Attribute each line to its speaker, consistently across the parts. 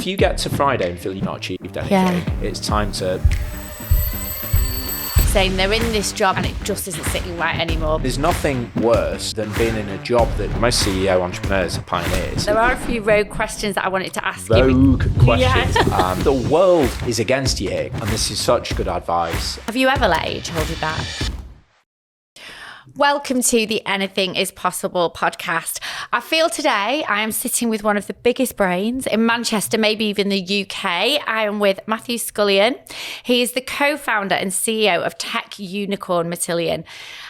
Speaker 1: If you get to Friday and feel you've not achieved anything, it's time to...
Speaker 2: Saying they're in this job and it just isn't sitting right anymore.
Speaker 1: There's nothing worse than being in a job that most CEO entrepreneurs are pioneers.
Speaker 2: There are a few rogue questions that I wanted to ask you.
Speaker 1: Rogue questions.
Speaker 2: Yeah.
Speaker 1: The world is against you here, and this is such good advice.
Speaker 2: Have you ever let age hold you back? Welcome to the Anything is Possible podcast. I feel today I am sitting with one of the biggest brains in Manchester, maybe even the UK. I am with Matthew Scullion. He is the co-founder and CEO of tech unicorn Matillion.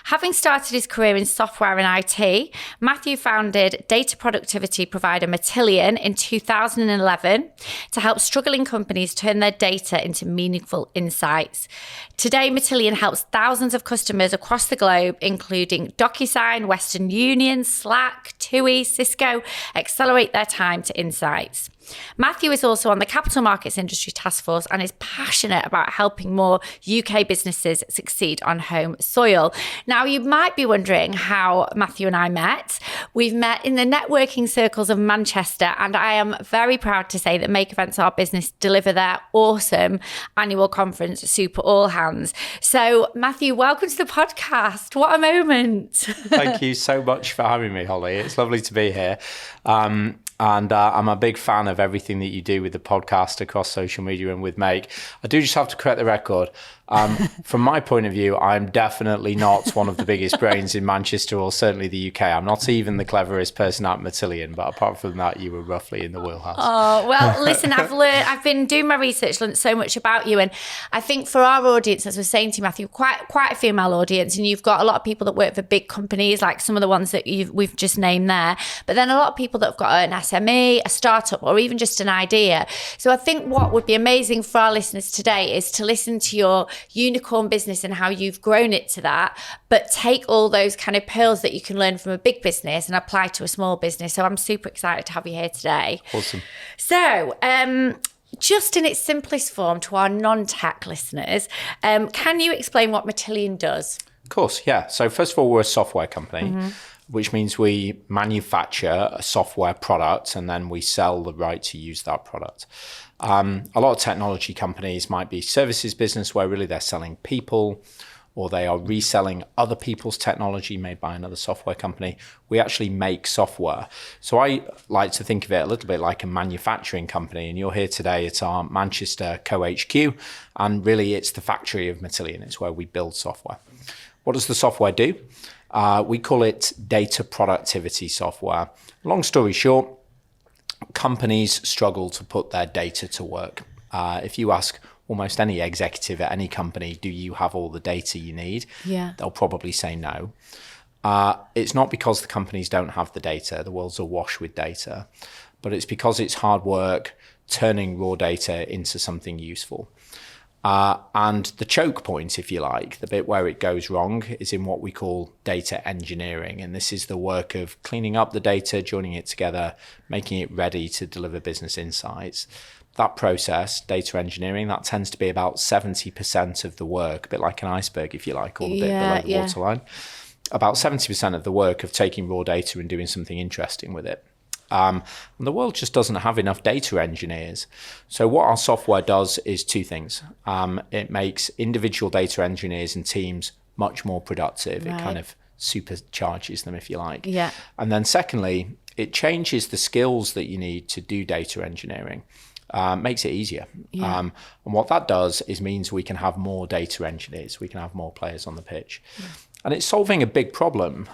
Speaker 2: Having started his career in software and IT, Matthew founded data productivity provider Matillion in 2011 to help struggling companies turn their data into meaningful insights. Today, Matillion helps thousands of customers across the globe, including DocuSign, Western Union, Slack, TUI, Cisco, accelerate their time to insights. Matthew is also on the Capital Markets Industry Task Force and is passionate about helping more UK businesses succeed on home soil. Now, you might be wondering how Matthew and I met. We've met in the networking circles of Manchester, and I am very proud to say that Make Events Our Business deliver their awesome annual conference, Super All Hands. So, Matthew, welcome to the podcast. What a moment.
Speaker 1: Thank you so much for having me, Holly. It's lovely to be here. And I'm a big fan of everything that you do with the podcast across social media and with Make. I do just have to correct the record. From my point of view, I'm definitely not one of the biggest brains in Manchester or certainly the UK. I'm not even the cleverest person at Matillion, but apart from that, you were roughly in the wheelhouse.
Speaker 2: Oh, well, listen, I've been doing my research, learned so much about you. And I think for our audience, as I was saying to you, Matthew, quite a female audience. And you've got a lot of people that work for big companies, like some of the ones that we've just named there. But then a lot of people that have got an SME, a startup, or even just an idea. So I think what would be amazing for our listeners today is to listen to your unicorn business and how you've grown it to that, but take all those kind of pearls that you can learn from a big business and apply to a small business. So I'm super excited to have you here today.
Speaker 1: Awesome.
Speaker 2: So, just in its simplest form to our non-tech listeners, can you explain what Matillion does?
Speaker 1: Of course, yeah. So first of all, we're a software company, which means we manufacture a software product and then we sell the right to use that product. A lot of technology companies might be services business where really they're selling people or they are reselling other people's technology made by another software company. We actually make software. So I like to think of it a little bit like a manufacturing company, and you're here today at our Manchester co-HQ, and really it's the factory of Matillion. It's where we build software. What does the software do? We call it data productivity software. Long story short, companies struggle to put their data to work. If you ask almost any executive at any company, do you have all the data you need?
Speaker 2: Yeah.
Speaker 1: They'll probably say no. It's not because the companies don't have the data. The world's awash with data. But it's because it's hard work turning raw data into something useful. And the choke point, if you like, the bit where it goes wrong is in what we call data engineering. And this is the work of cleaning up the data, joining it together, making it ready to deliver business insights. That process, data engineering, that tends to be about 70% of the work, a bit like an iceberg, if you like, or a bit below the waterline. About 70% of the work of taking raw data and doing something interesting with it. And the world just doesn't have enough data engineers. So what our software does is two things. It makes individual data engineers and teams much more productive. Right. It kind of supercharges them, if you like.
Speaker 2: Yeah.
Speaker 1: And then secondly, it changes the skills that you need to do data engineering. Makes it easier.
Speaker 2: Yeah.
Speaker 1: And what that does is means we can have more data engineers. We can have more players on the pitch. Yeah. And it's solving a big problem.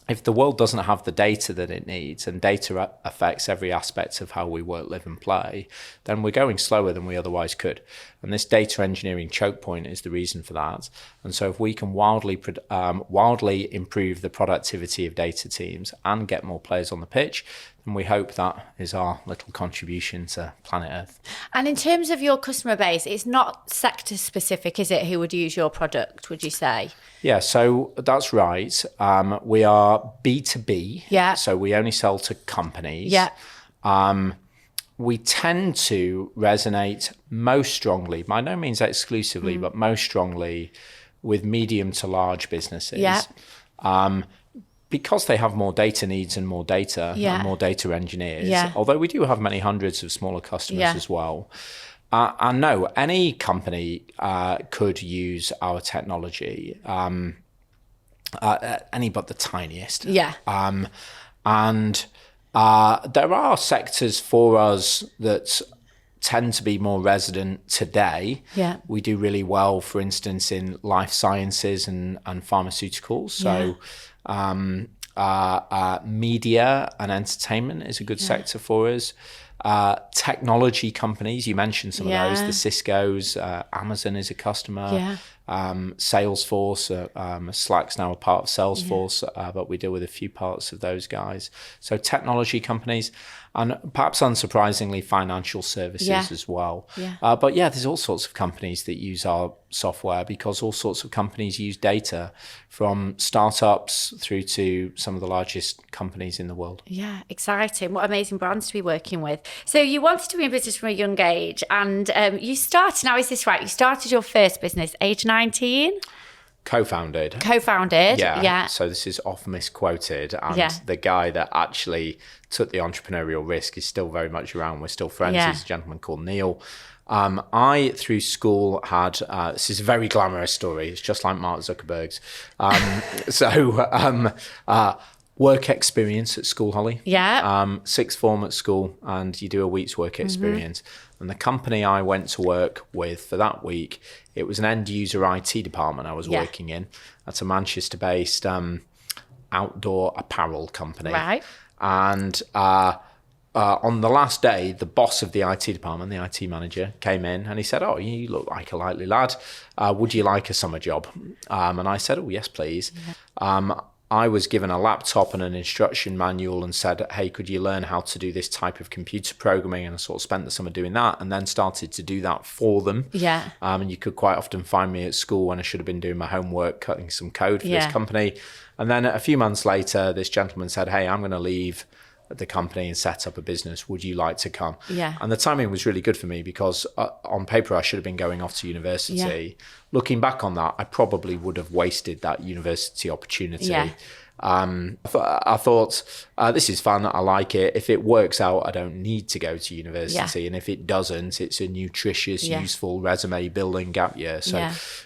Speaker 1: If the world doesn't have the data that it needs, and data affects every aspect of how we work, live and play, then we're going slower than we otherwise could. And this data engineering choke point is the reason for that. And so if we can wildly improve the productivity of data teams and get more players on the pitch, then we hope that is our little contribution to planet Earth.
Speaker 2: And in terms of your customer base, it's not sector specific, is it, who would use your product, would you say?
Speaker 1: Yeah, so that's right. We are B2B.
Speaker 2: Yeah.
Speaker 1: So we only sell to companies.
Speaker 2: Yeah.
Speaker 1: We tend to resonate most strongly, by no means exclusively, but most strongly with medium to large businesses.
Speaker 2: Yeah.
Speaker 1: because they have more data needs and more data and more data engineers, although we do have many hundreds of smaller customers as well. And no, any company could use our technology, any but the tiniest. And there are sectors for us that tend to be more resident today. We do really well, for instance, in life sciences and pharmaceuticals. So media and entertainment is a good sector for us. Technology companies, you mentioned some of those, the Cisco's, Amazon is a customer. Salesforce, Slack's now a part of Salesforce, but we deal with a few parts of those guys. So technology companies, and perhaps unsurprisingly, financial services as well. But there's all sorts of companies that use our software because all sorts of companies use data, from startups through to some of the largest companies in the world. Yeah,
Speaker 2: exciting. What amazing brands to be working with. So you wanted to be in business from a young age, and you started, now is this right, you started your first business age 19?
Speaker 1: Co-founded.
Speaker 2: Yeah.
Speaker 1: So this is oft misquoted, and the guy that actually took the entrepreneurial risk is still very much around. We're still friends. He's a gentleman called Neil. I, through school, had, this is a very glamorous story. It's just like Mark Zuckerberg's. Work experience at school, Holly. Sixth form at school, and you do a week's work experience. And the company I went to work with for that week, it was an end user IT department I was working in. That's a Manchester-based outdoor apparel company. And on the last day, the boss of the IT department, the IT manager, came in and he said, "Oh, you look like a likely lad. Would you like a summer job?" And I said, "Oh, yes, please." I was given a laptop and an instruction manual and said, "Hey, could you learn how to do this type of computer programming?" And I sort of spent the summer doing that, and then started to do that for them. And you could quite often find me at school when I should have been doing my homework, cutting some code for this company. And then a few months later, this gentleman said, "Hey, I'm going to leave the company and set up a business. Would you like to come?" And the timing was really good for me because on paper I should have been going off to university. Looking back on that, I probably would have wasted that university opportunity. I thought, this is fun, I like it. If it works out, I don't need to go to university. And if it doesn't, it's a nutritious, useful resume building gap year.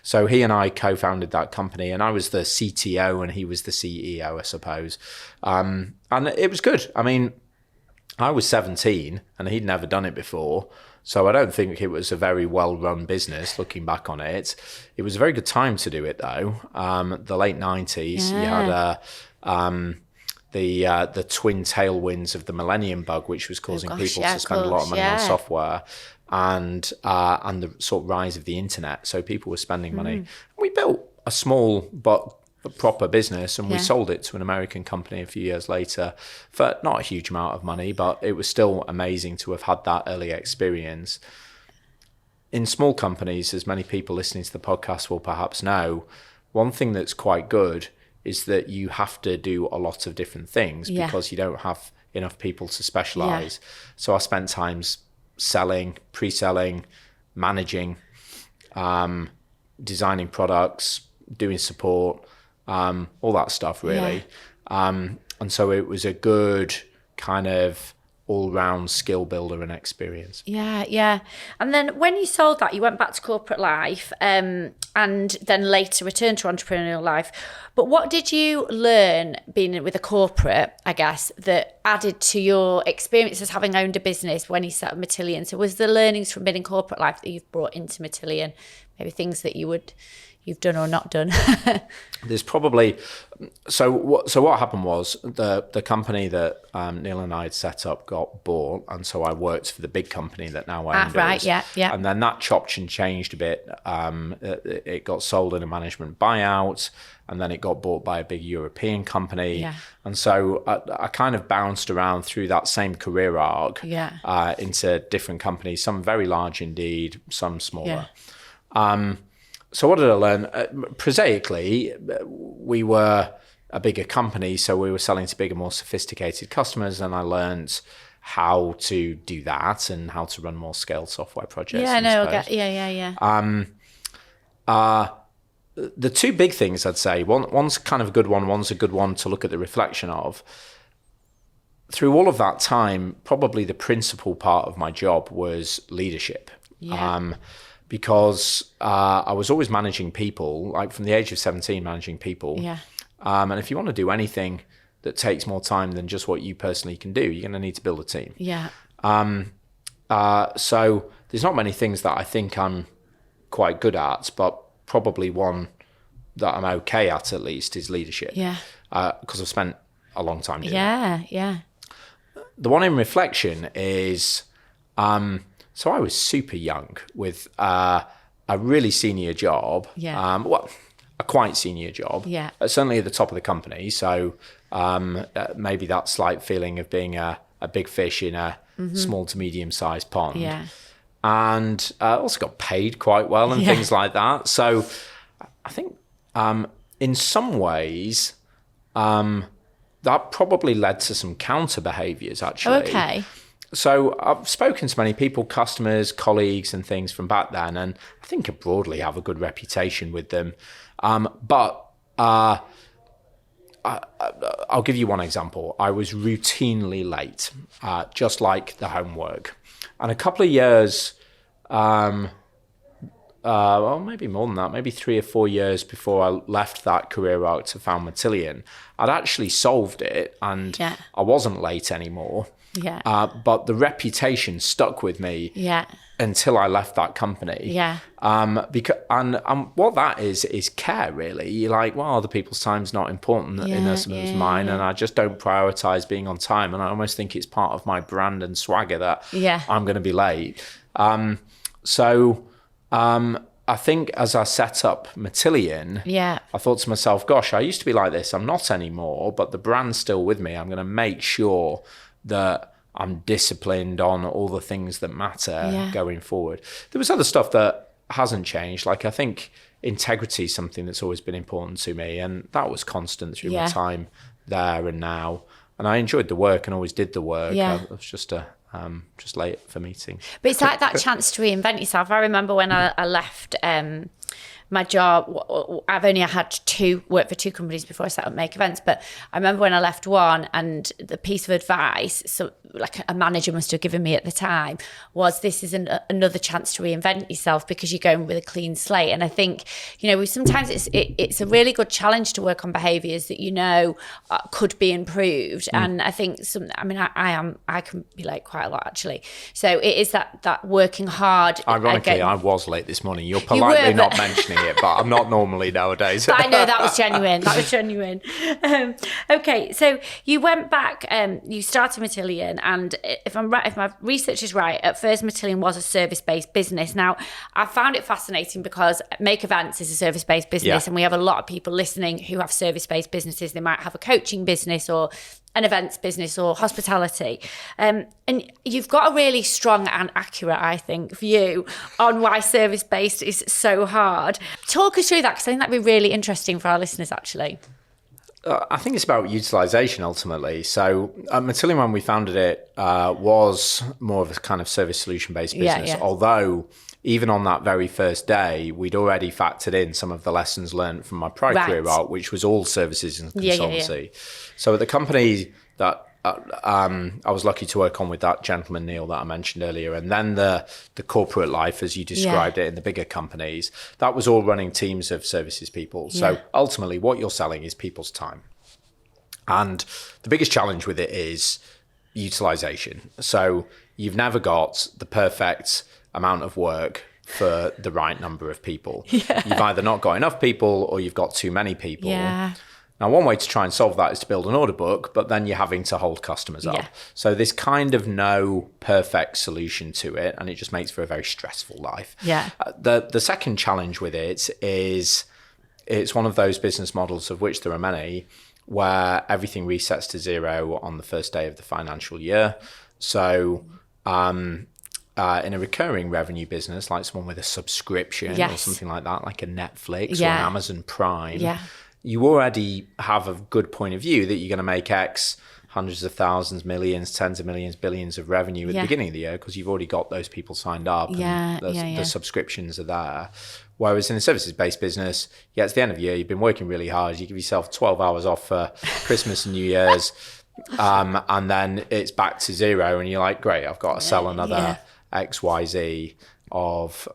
Speaker 1: So he and I co-founded that company, and I was the CTO and he was the CEO, I suppose. And it was good. I mean, I was 17 and he'd never done it before. So I don't think it was a very well-run business, looking back on it. It was a very good time to do it, though. The late 90s, you had the twin tailwinds of the millennium bug, which was causing people to spend a lot of money on software, and the sort of rise of the internet. So people were spending money. We built a small but proper business, and we sold it to an American company a few years later for not a huge amount of money, but it was still amazing to have had that early experience. In small companies, as many people listening to the podcast will perhaps know, one thing that's quite good is that you have to do a lot of different things because you don't have enough people to specialize. So I spent times selling, pre-selling, managing, designing products, doing support, all that stuff really. And so it was a good kind of all-round skill builder and experience. And then when you sold that, you went back to corporate life, and then later returned to entrepreneurial life. But what did you learn being with a corporate, I guess, that added to your experiences having owned a business when you set up Matillion? So was the learnings from being in corporate life that you've brought into Matillion, maybe things that you've done or not done? There's probably, so what happened was the company that Neil and I had set up got bought, and so I worked for the big company that now owned us. And then that chopped and changed a bit. It got sold in a management buyout, and then it got bought by a big European company. And so I kind of bounced around through that same career arc into different companies, some very large indeed, some smaller. So what did I learn? Prosaically, we were a bigger company, so we were selling to bigger, more sophisticated customers, and I learned how to do that and how to run more scaled software projects. the two big things I'd say, one's kind of a good one, one's a good one to look at the reflection of. Through all of that time, probably the principal part of my job was leadership.
Speaker 2: Yeah.
Speaker 1: Because I was always managing people, like from the age of 17, managing people.
Speaker 2: Yeah.
Speaker 1: And if you want to do anything that takes more time than just what you personally can do, you're going to need to build a team.
Speaker 2: Yeah.
Speaker 1: So there's not many things that I think I'm quite good at, but probably one that I'm okay at least is leadership.
Speaker 2: Yeah.
Speaker 1: Because I've spent a long time doing it.
Speaker 2: Yeah.
Speaker 1: The one in reflection is, so I was super young with a really senior job.
Speaker 2: Yeah.
Speaker 1: A quite senior job.
Speaker 2: Yeah.
Speaker 1: Certainly at the top of the company. So maybe that slight feeling of being a big fish in a small to medium-sized pond.
Speaker 2: Yeah.
Speaker 1: And also got paid quite well and things like that. So I think in some ways that probably led to some counter behaviours actually.
Speaker 2: Okay.
Speaker 1: So I've spoken to many people, customers, colleagues and things from back then, and I think I broadly have a good reputation with them. But I'll give you one example. I was routinely late, just like the homework. And a couple of years, well, maybe more than that, maybe 3 or 4 years before I left that career arc to found Matillion, I'd actually solved it and I wasn't late anymore.
Speaker 2: Yeah.
Speaker 1: But the reputation stuck with me until I left that company.
Speaker 2: Yeah.
Speaker 1: Because what that is care, really. You're like, well, other people's time's not important in as much as mine, and I just don't prioritize being on time. And I almost think it's part of my brand and swagger that I'm going to be late. I think as I set up Matillion, I thought to myself, gosh, I used to be like this. I'm not anymore, but the brand's still with me. I'm going to make sure that I'm disciplined on all the things that matter going forward. There was other stuff that hasn't changed. Like I think integrity is something that's always been important to me, and that was constant through my time there and now. And I enjoyed the work and always did the work. I was just late for meetings.
Speaker 2: But it's like that chance to reinvent yourself. I remember when I left my job, I've only worked for two companies before I set up Make Events, but I remember when I left one, and the piece of advice, so like a manager must have given me at the time, was this is another chance to reinvent yourself because you're going with a clean slate. And I think, sometimes it's a really good challenge to work on behaviours that could be improved. And I think I can be late quite a lot actually. So it is that working hard.
Speaker 1: Ironically, I was late this morning. You're politely not mentioning it, but I'm not normally nowadays.
Speaker 2: But I know that was genuine. Okay, so you went back, you started Matillion, and if my research is right, at first Matillion was a service-based business. Now, I found it fascinating because Make Events is a service-based business, and we have a lot of people listening who have service-based businesses. They might have a coaching business or an events business or hospitality. And you've got a really strong and accurate, I think, view on why service-based is so hard. Talk us through that, because I think that'd be really interesting for our listeners, actually.
Speaker 1: I think it's about utilization ultimately. So Matillion, when we founded it, was more of a kind of service solution-based business. Although even on that very first day, we'd already factored in some of the lessons learned from my prior career arc, which was all services and consultancy. So at the company that I was lucky to work on with that gentleman, Neil, that I mentioned earlier, and then the corporate life, as you described it, in the bigger companies, that was all running teams of services people. So ultimately, what you're selling is people's time. And the biggest challenge with it is utilization. So you've never got the perfect amount of work for the right number of people. You've either not got enough people or you've got too many people. Now, one way to try and solve that is to build an order book, but then you're having to hold customers up. So there's kind of no perfect solution to it, and it just makes for a very stressful life. The second challenge with it is it's one of those business models, of which there are many, where everything resets to zero on the first day of the financial year. So in a recurring revenue business, like someone with a subscription or something like that, like a Netflix or an Amazon Prime, you already have a good point of view that you're going to make X hundreds of thousands, millions, tens of millions, billions of revenue at the beginning of the year because you've already got those people signed up and the subscriptions are there. Whereas in a services-based business, it's the end of the year, you've been working really hard, you give yourself 12 hours off for Christmas and New Year's, and then it's back to zero and you're like, great, I've got to sell another XYZ of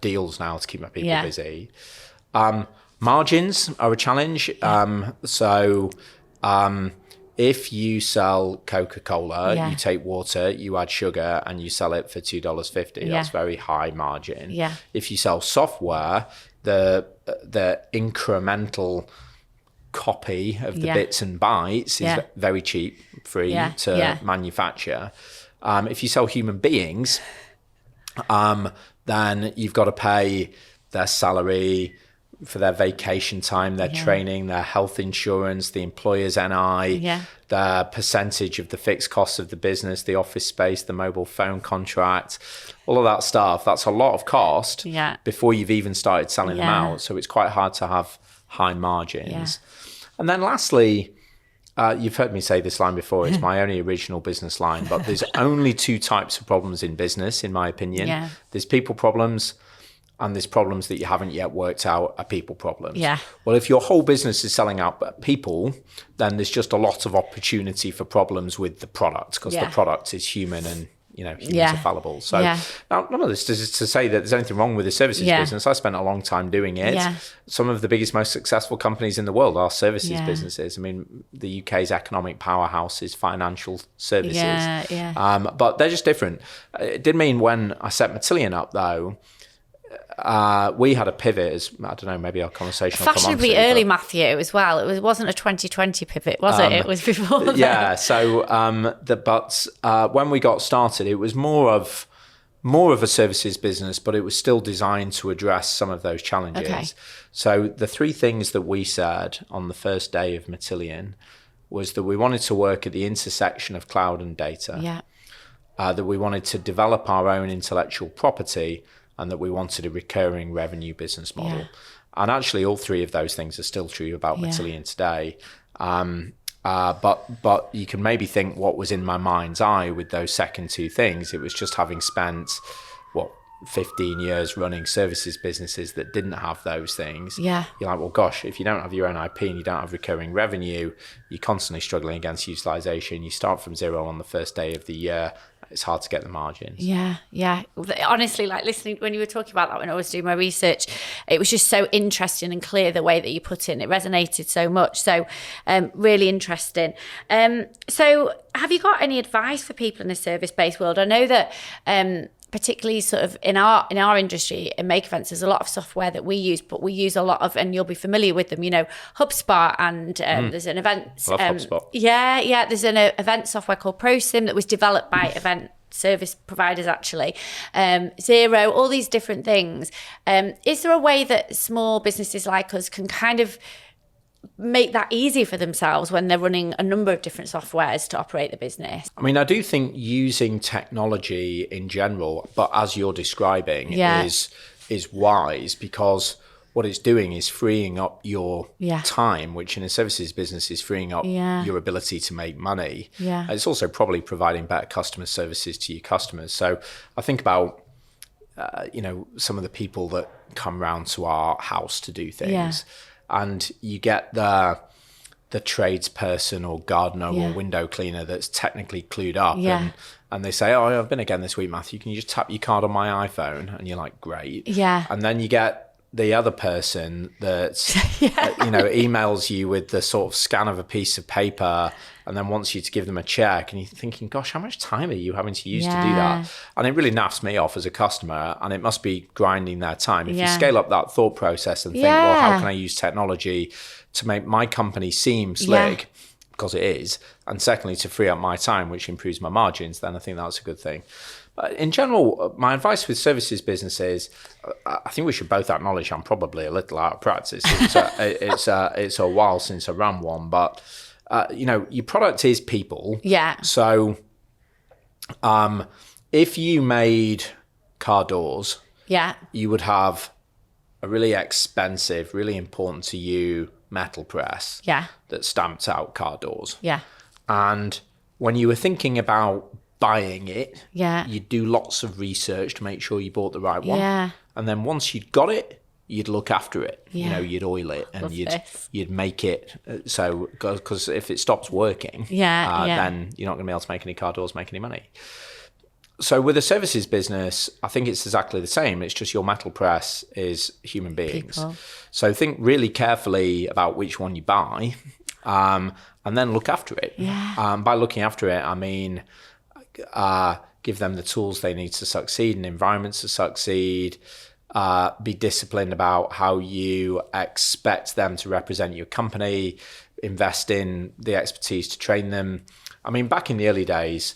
Speaker 1: deals now to keep my people busy. Margins are a challenge. If you sell Coca-Cola, you take water, you add sugar, and you sell it for $2.50. That's very high margin. If you sell software, the incremental copy of the bits and bytes is very cheap, free to manufacture. If you sell human beings, then you've got to pay their salary for their vacation time, their training, their health insurance, the employer's NI, their percentage of the fixed costs of the business, the office space, the mobile phone contract, all of that stuff. That's a lot of cost before you've even started selling them out. So it's quite hard to have high margins. And then lastly, you've heard me say this line before, it's my only original business line, but there's only two types of problems in business, in my opinion. There's people problems and there's problems that you haven't yet worked out are people problems. Well, if your whole business is selling out people, then there's just a lot of opportunity for problems with the product because the product is human and humans are fallible. So now none of this is to say that there's anything wrong with the services business. I spent a long time doing it. Some of the biggest, most successful companies in the world are services businesses. I mean, the UK's economic powerhouse is financial services. But they're just different. It did mean when I set Matillion up though, we had a pivot as, I don't know, maybe our conversation will come on to.
Speaker 2: Fashionably early, Matthew, as well. It wasn't a 2020 pivot, was it? It was before that.
Speaker 1: So when we got started, it was more of a services business, but it was still designed to address some of those challenges. So the three things that we said on the first day of Matillion was that we wanted to work at the intersection of cloud and data, that we wanted to develop our own intellectual property, and that we wanted a recurring revenue business model. And actually all three of those things are still true about Matillion today. But you can maybe think what was in my mind's eye with those second two things. It was just having spent, 15 years running services businesses that didn't have those things. You're like, well, gosh, if you don't have your own IP and you don't have recurring revenue, you're constantly struggling against utilization. You start from zero on the first day of the year. It's hard to get the margins. Honestly, like listening when you were talking about that when I was doing my research, it was just so interesting and clear the way that you put it. It resonated so much. So really interesting. So have you got any advice for people in the service-based world? I know that particularly sort of in our industry, in Make Events, there's a lot of software that we use, but we use a lot of, and you'll be familiar with them, HubSpot, and there's an event. Love HubSpot.
Speaker 2: There's an event software called ProSim that was developed by event service providers, actually. Xero, all these different things. Is there a way that small businesses like us can kind of make that easy for themselves when they're running a number of different softwares to operate the business?
Speaker 1: I mean, I do think using technology in general, but as you're describing, is wise because what it's doing is freeing up your time, which in a services business is freeing up your ability to make money. It's also probably providing better customer services to your customers. So I think about, some of the people that come round to our house to do things. And you get the tradesperson or gardener or window cleaner that's technically clued up and they say, oh, I've been again this week, Matthew, can you just tap your card on my iPhone? And you're like, great. And then you get the other person that emails you with the sort of scan of a piece of paper and then wants you to give them a check, and you're thinking, gosh, how much time are you having to use to do that? And it really naffs me off as a customer, and it must be grinding their time. If you scale up that thought process and think, well, how can I use technology to make my company seem slick, because it is, and secondly, to free up my time, which improves my margins, then I think that's a good thing. But in general, my advice with services businesses, I think we should both acknowledge I'm probably a little out of practice. It's a while since I ran one, but your product is people. So if you made car doors, you would have a really expensive, really important to you metal press
Speaker 2: Yeah.
Speaker 1: that stamped out car doors.
Speaker 2: Yeah.
Speaker 1: And when you were thinking about buying it,
Speaker 2: Yeah.
Speaker 1: you'd do lots of research to make sure you bought the right one.
Speaker 2: Yeah.
Speaker 1: And then once you'd got it, you'd look after it.
Speaker 2: Yeah.
Speaker 1: You know, you'd oil it and
Speaker 2: Love this.
Speaker 1: you'd make it so, because if it stops working, then you're not going to be able to make any car doors, make any money. So with a services business, I think it's exactly the same. It's just your metal press is human beings.
Speaker 2: People.
Speaker 1: So think really carefully about which one you buy, and then look after it.
Speaker 2: Yeah.
Speaker 1: By looking after it, I mean give them the tools they need to succeed and environments to succeed. Be disciplined about how you expect them to represent your company. Invest in the expertise to train them. I mean, back in the early days,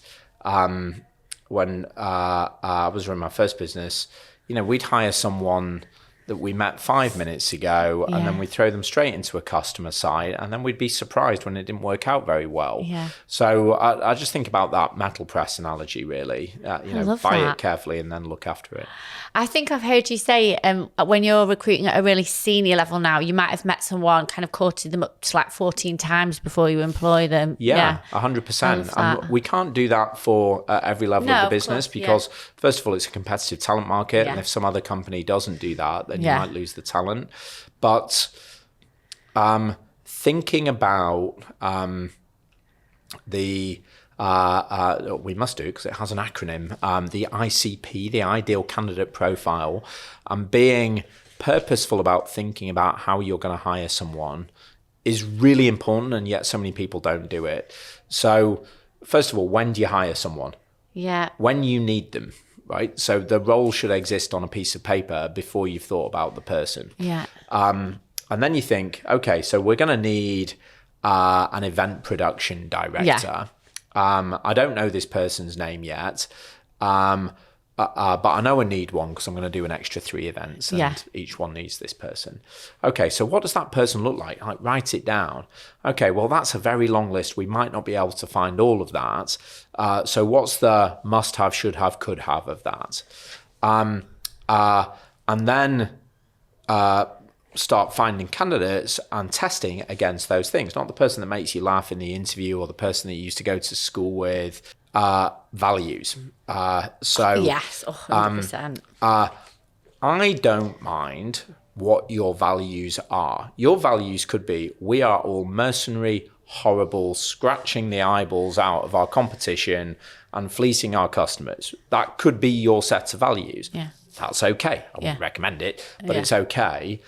Speaker 1: when I was running my first business, you know, we'd hire someone that we met 5 minutes ago, and then we'd throw them straight into a customer site, and then we'd be surprised when it didn't work out very well.
Speaker 2: Yeah.
Speaker 1: So I just think about that metal press analogy, really. Buy it carefully and then look after it.
Speaker 2: I think I've heard you say when you're recruiting at a really senior level now, you might have met someone, kind of courted them up to like 14 times before you employ them.
Speaker 1: Yeah, 100%. And we can't do that for every level of the business because, first of all, it's a competitive talent market. And if some other company doesn't do that, then you might lose the talent. But thinking about we must do because it has an acronym, the ICP, the Ideal Candidate Profile, and being purposeful about thinking about how you're going to hire someone is really important, and yet so many people don't do it. So first of all, when do you hire someone?
Speaker 2: Yeah.
Speaker 1: When you need them, right? So the role should exist on a piece of paper before you've thought about the person.
Speaker 2: Yeah.
Speaker 1: And then you think, okay, so we're going to need an event production director.
Speaker 2: Yeah.
Speaker 1: I don't know this person's name yet, but I know I need one because I'm going to do an extra 3 events and each one needs this person. Okay, so what does that person look like? Like, write it down. Okay, well, that's a very long list. We might not be able to find all of that. So what's the must have, should have, could have of that? And then start finding candidates and testing against those things, not the person that makes you laugh in the interview or the person that you used to go to school with. Values.
Speaker 2: Yes, 100%.
Speaker 1: I don't mind what your values are. Your values could be, we are all mercenary, horrible, scratching the eyeballs out of our competition and fleecing our customers. That could be your set of values.
Speaker 2: Yeah.
Speaker 1: That's okay. I wouldn't recommend it, but it's okay.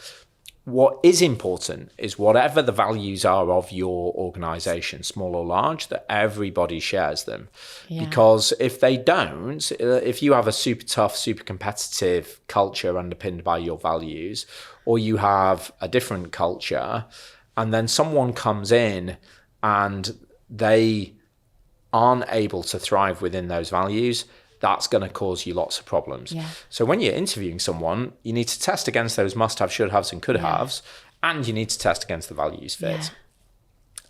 Speaker 1: What is important is whatever the values are of your organization, small or large, that everybody shares them. Yeah. Because if they don't, if you have a super tough, super competitive culture underpinned by your values, or you have a different culture, and then someone comes in and they aren't able to thrive within those values, that's going to cause you lots of problems. Yeah. So when you're interviewing someone, you need to test against those must-have, should-haves, and could-haves, and you need to test against the values fit.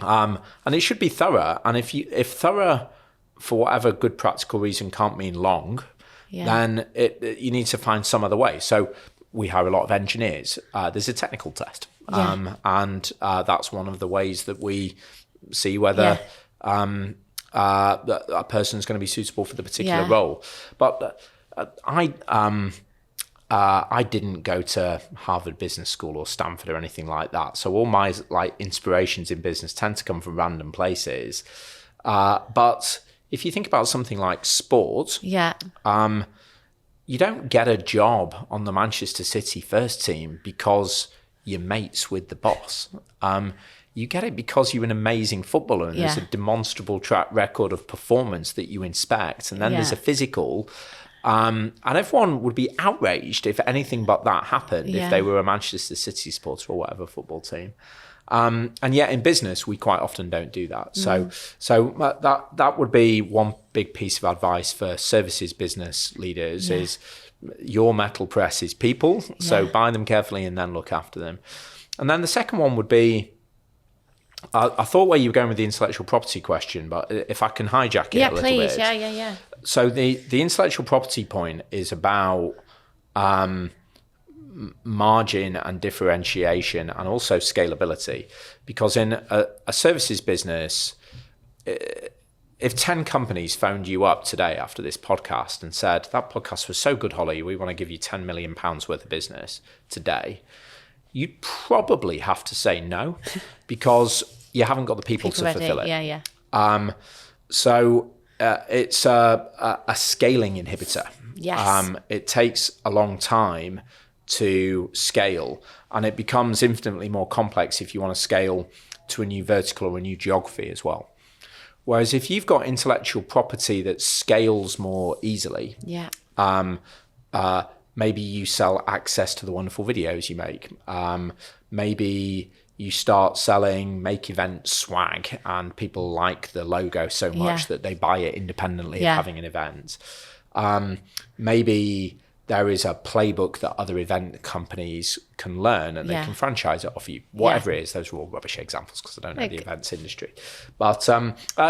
Speaker 1: Yeah. And it should be thorough. And if thorough, for whatever good practical reason, can't mean long, then you need to find some other way. So we hire a lot of engineers. There's a technical test, and that's one of the ways that we see whether a person is going to be suitable for the particular role. But I didn't go to Harvard Business School or Stanford or anything like that. So all my inspirations in business tend to come from random places. But if you think about something like sport, you don't get a job on the Manchester City first team because you're mates with the boss. You get it because you're an amazing footballer and there's a demonstrable track record of performance that you inspect. And then there's a physical. And everyone would be outraged if anything but that happened, if they were a Manchester City supporter or whatever football team. And yet in business, we quite often don't do that. So that would be one big piece of advice for services business leaders is your metal press is people. So buy them carefully and then look after them. And then the second one would be, I thought where you were going with the intellectual property question, but if I can hijack it a little bit.
Speaker 2: Yeah.
Speaker 1: So the intellectual property point is about margin and differentiation and also scalability. Because in a services business, if 10 companies phoned you up today after this podcast and said, that podcast was so good, Holly, we want to give you £10 million worth of business today, you'd probably have to say no because you haven't got the people to
Speaker 2: ready.
Speaker 1: fulfill it.
Speaker 2: Yeah.
Speaker 1: So it's a scaling inhibitor.
Speaker 2: Yes.
Speaker 1: It takes a long time to scale, and it becomes infinitely more complex if you want to scale to a new vertical or a new geography as well. Whereas if you've got intellectual property that scales more easily, maybe you sell access to the wonderful videos you make. Maybe you start selling make event swag and people like the logo so much that they buy it independently of having an event. Maybe there is a playbook that other event companies can learn and they can franchise it off you. Whatever it is, those are all rubbish examples because I don't know the events industry. But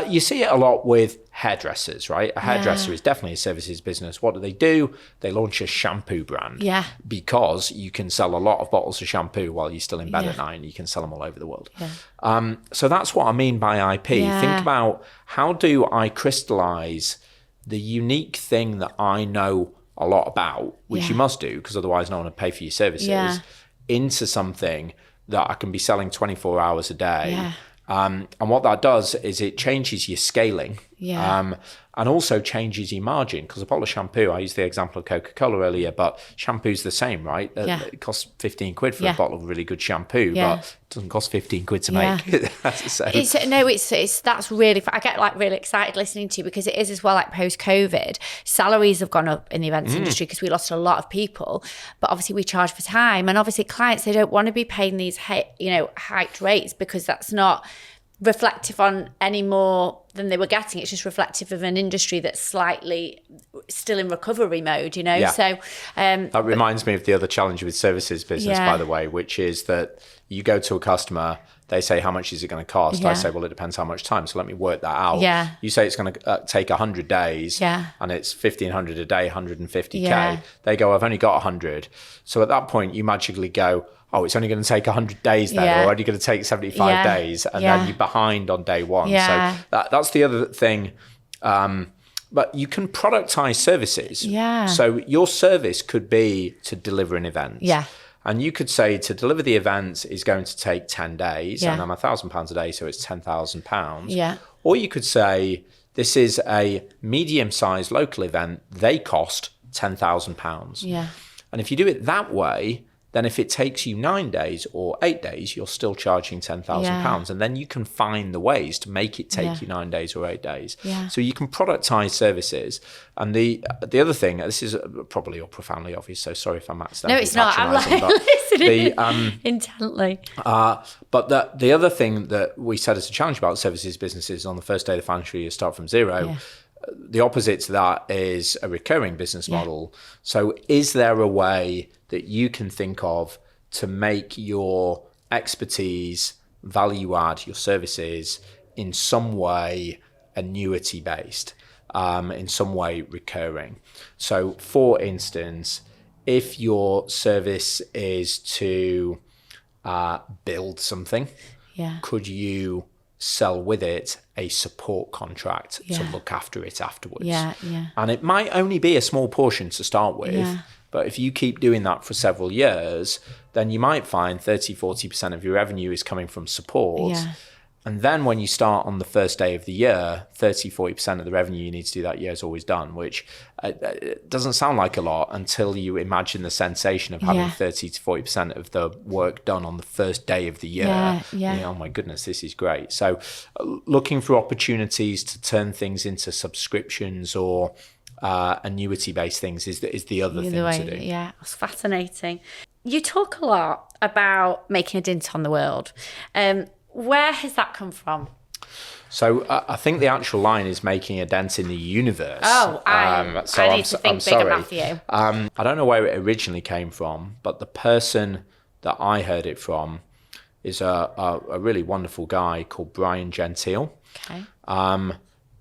Speaker 1: you see it a lot with hairdressers, right? A hairdresser is definitely a services business. What do? They launch a shampoo brand because you can sell a lot of bottles of shampoo while you're still in bed at night and you can sell them all over the world. So that's what I mean by IP. Think about how do I crystallize the unique thing that I know a lot about, which you must do because otherwise no one would pay for your services, into something that I can be selling 24 hours a day. And what that does is it changes your scaling and also changes your margin, because a bottle of shampoo, I used the example of Coca-Cola earlier, but shampoo's the same, right? It costs 15 quid for a bottle of really good shampoo, but it doesn't cost 15 quid to make. That's
Speaker 2: that's really, I get like really excited listening to you because it is as well, like post-COVID, salaries have gone up in the events industry because we lost a lot of people, but obviously we charge for time, and obviously clients, they don't want to be paying these hiked rates because that's not reflective on any more than they were getting. It's just reflective of an industry that's slightly still in recovery mode, so
Speaker 1: that reminds me of the other challenge with services business, by the way, which is that you go to a customer, they say, how much is it going to cost? I say, well, it depends how much time, so let me work that out. You say it's going to take 100 days and it's 1,500 a day, 150k. They go, I've only got 100. So at that point you magically go, oh, it's only going to take 100 days then, or only going to take 75 days, and then you're behind on day one. So that's the other thing. But you can productize services. So your service could be to deliver an event. And you could say to deliver the event is going to take 10 days, and I'm £1,000 a day, so it's £10,000. Or you could say this is a medium-sized local event, they cost £10,000. And if you do it that way, then if it takes you 9 days or 8 days, you're still charging £10,000. And then you can find the ways to make it take you 9 days or 8 days. So you can productize services. And the other thing, this is probably all profoundly obvious, so sorry if I'm accidentally
Speaker 2: No, it's not. I'm like listening intently.
Speaker 1: But the other thing that we said as a challenge about services businesses on the first day of the financial year, start from zero. The opposite to that is a recurring business model. So is there a way that you can think of to make your expertise, value add, your services in some way annuity based, in some way recurring? So for instance, if your service is to build something, could you sell with it a support contract to look after it afterwards? And it might only be a small portion to start with, but if you keep doing that for several years, then you might find 30-40% of your revenue is coming from support. And then when you start on the first day of the year, 30-40% of the revenue you need to do that year is always done, which doesn't sound like a lot until you imagine the sensation of having 30-40% of the work done on the first day of the year. Oh my goodness, this is great. So looking for opportunities to turn things into subscriptions or annuity-based things is the other thing to do.
Speaker 2: Yeah, it's fascinating. You talk a lot about making a dent on the world. Where has that come from?
Speaker 1: So I think the actual line is making a dent in the universe.
Speaker 2: I need to think bigger, Matthew.
Speaker 1: I don't know where it originally came from, but the person that I heard it from is a really wonderful guy called Brian Gentile.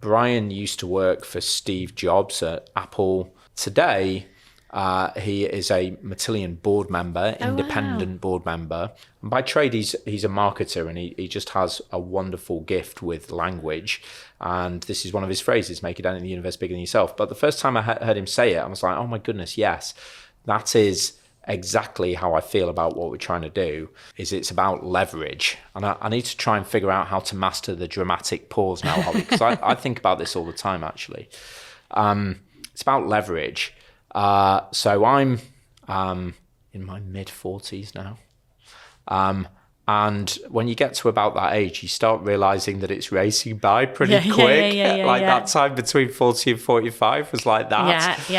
Speaker 1: Brian used to work for Steve Jobs at Apple. Today, He is a Matillion board member, independent board member. And by trade, he's a marketer, and he just has a wonderful gift with language. And this is one of his phrases: "Make it dent in the universe bigger than yourself." But the first time I heard him say it, I was like, "Oh my goodness, yes, that is exactly how I feel about what we're trying to do. Is it's about leverage." And I need to try and figure out how to master the dramatic pause now, Holly, because I think about this all the time, actually. It's about leverage. So I'm in my mid-40s now. And when you get to about that age, you start realizing that it's racing by pretty quick. That time between 40 and 45 was like that.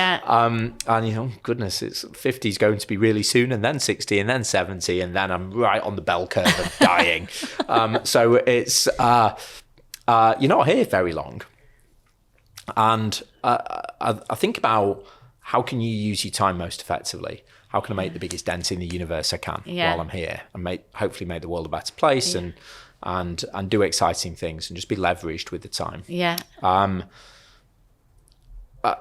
Speaker 1: And goodness, it's 50 is going to be really soon, and then 60, and then 70, and then I'm right on the bell curve of dying. So it's you're not here very long. And I think about, how can you use your time most effectively? How can I make the biggest dent in the universe I can while I'm here, and hopefully make the world a better place, and do exciting things, and just be leveraged with the time.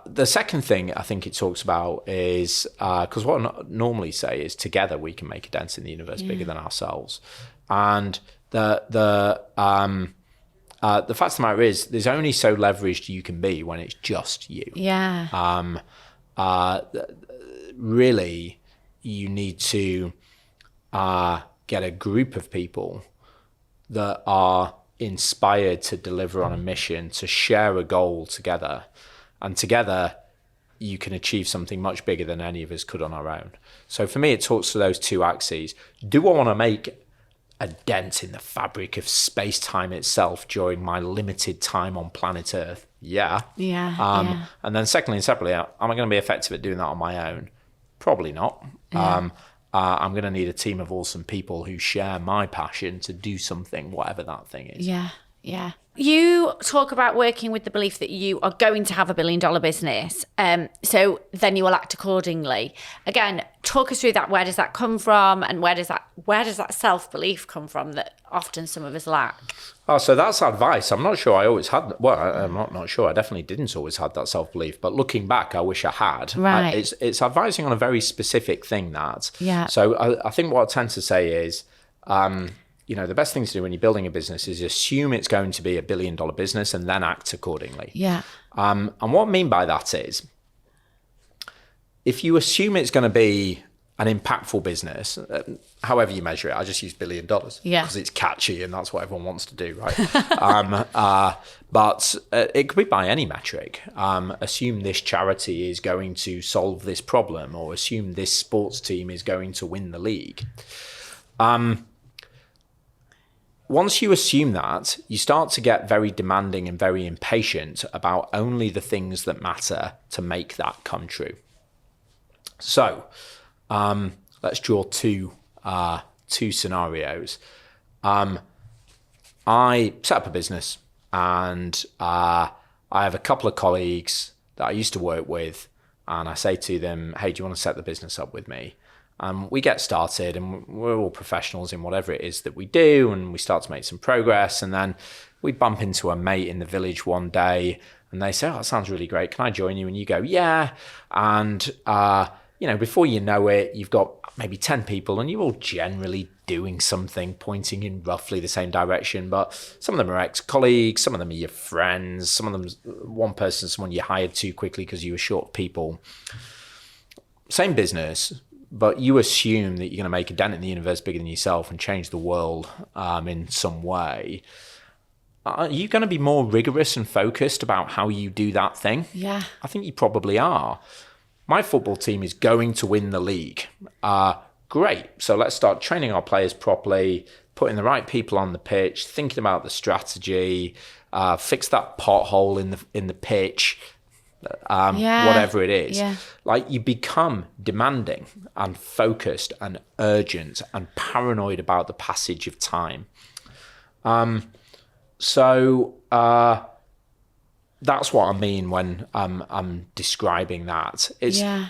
Speaker 1: The second thing I think it talks about is, because what I normally say is, together we can make a dent in the universe bigger than ourselves. And the fact of the matter is, there's only so leveraged you can be when it's just you. Really, you need to get a group of people that are inspired to deliver on a mission, to share a goal together. And together, you can achieve something much bigger than any of us could on our own. So for me, it talks to those two axes. Do I want to make a dent in the fabric of space-time itself during my limited time on planet Earth? And then secondly and separately, am I going to be effective at doing that on my own? Probably not. I'm going to need a team of awesome people who share my passion to do something, whatever that thing is.
Speaker 2: You talk about working with the belief that you are going to have $1 billion business. So then you will act accordingly. Again, talk us through that. Where does that come from? And where does that self-belief come from that often some of us lack?
Speaker 1: Oh, so that's advice. I'm not sure I always had. Well, I'm not sure. I definitely didn't always have that self-belief. But looking back, I wish I had.
Speaker 2: Right.
Speaker 1: It's advising on a very specific thing, that.
Speaker 2: Yeah.
Speaker 1: So I think what I tend to say is, the best thing to do when you're building a business is assume it's going to be $1 billion business and then act accordingly. And what I mean by that is, if you assume it's going to be an impactful business, however you measure it, I just use $1 billion because it's catchy and that's what everyone wants to do, right? But it could be by any metric. Assume this charity is going to solve this problem, or assume this sports team is going to win the league. Once you assume that, you start to get very demanding and very impatient about only the things that matter to make that come true. So let's draw two scenarios. I set up a business, and I have a couple of colleagues that I used to work with, and I say to them, "Hey, do you want to set the business up with me?" We get started, and we're all professionals in whatever it is that we do, and we start to make some progress. And then we bump into a mate in the village one day, and they say, "Oh, that sounds really great. Can I join you?" And you go, "Yeah." And before you know it, you've got maybe 10 people, and you're all generally doing something, pointing in roughly the same direction. But some of them are ex-colleagues, some of them are your friends, some of them, one person, someone you hired too quickly because you were short of people. Same business, but you assume that you're going to make a dent in the universe bigger than yourself and change the world in some way. Are you going to be more rigorous and focused about how you do that thing?
Speaker 2: Yeah.
Speaker 1: I think you probably are. My football team is going to win the league. Great. So let's start training our players properly, putting the right people on the pitch, thinking about the strategy, fix that pothole in the pitch, whatever it is. Like, you become demanding and focused and urgent and paranoid about the passage of time. So that's what I mean when I'm describing that.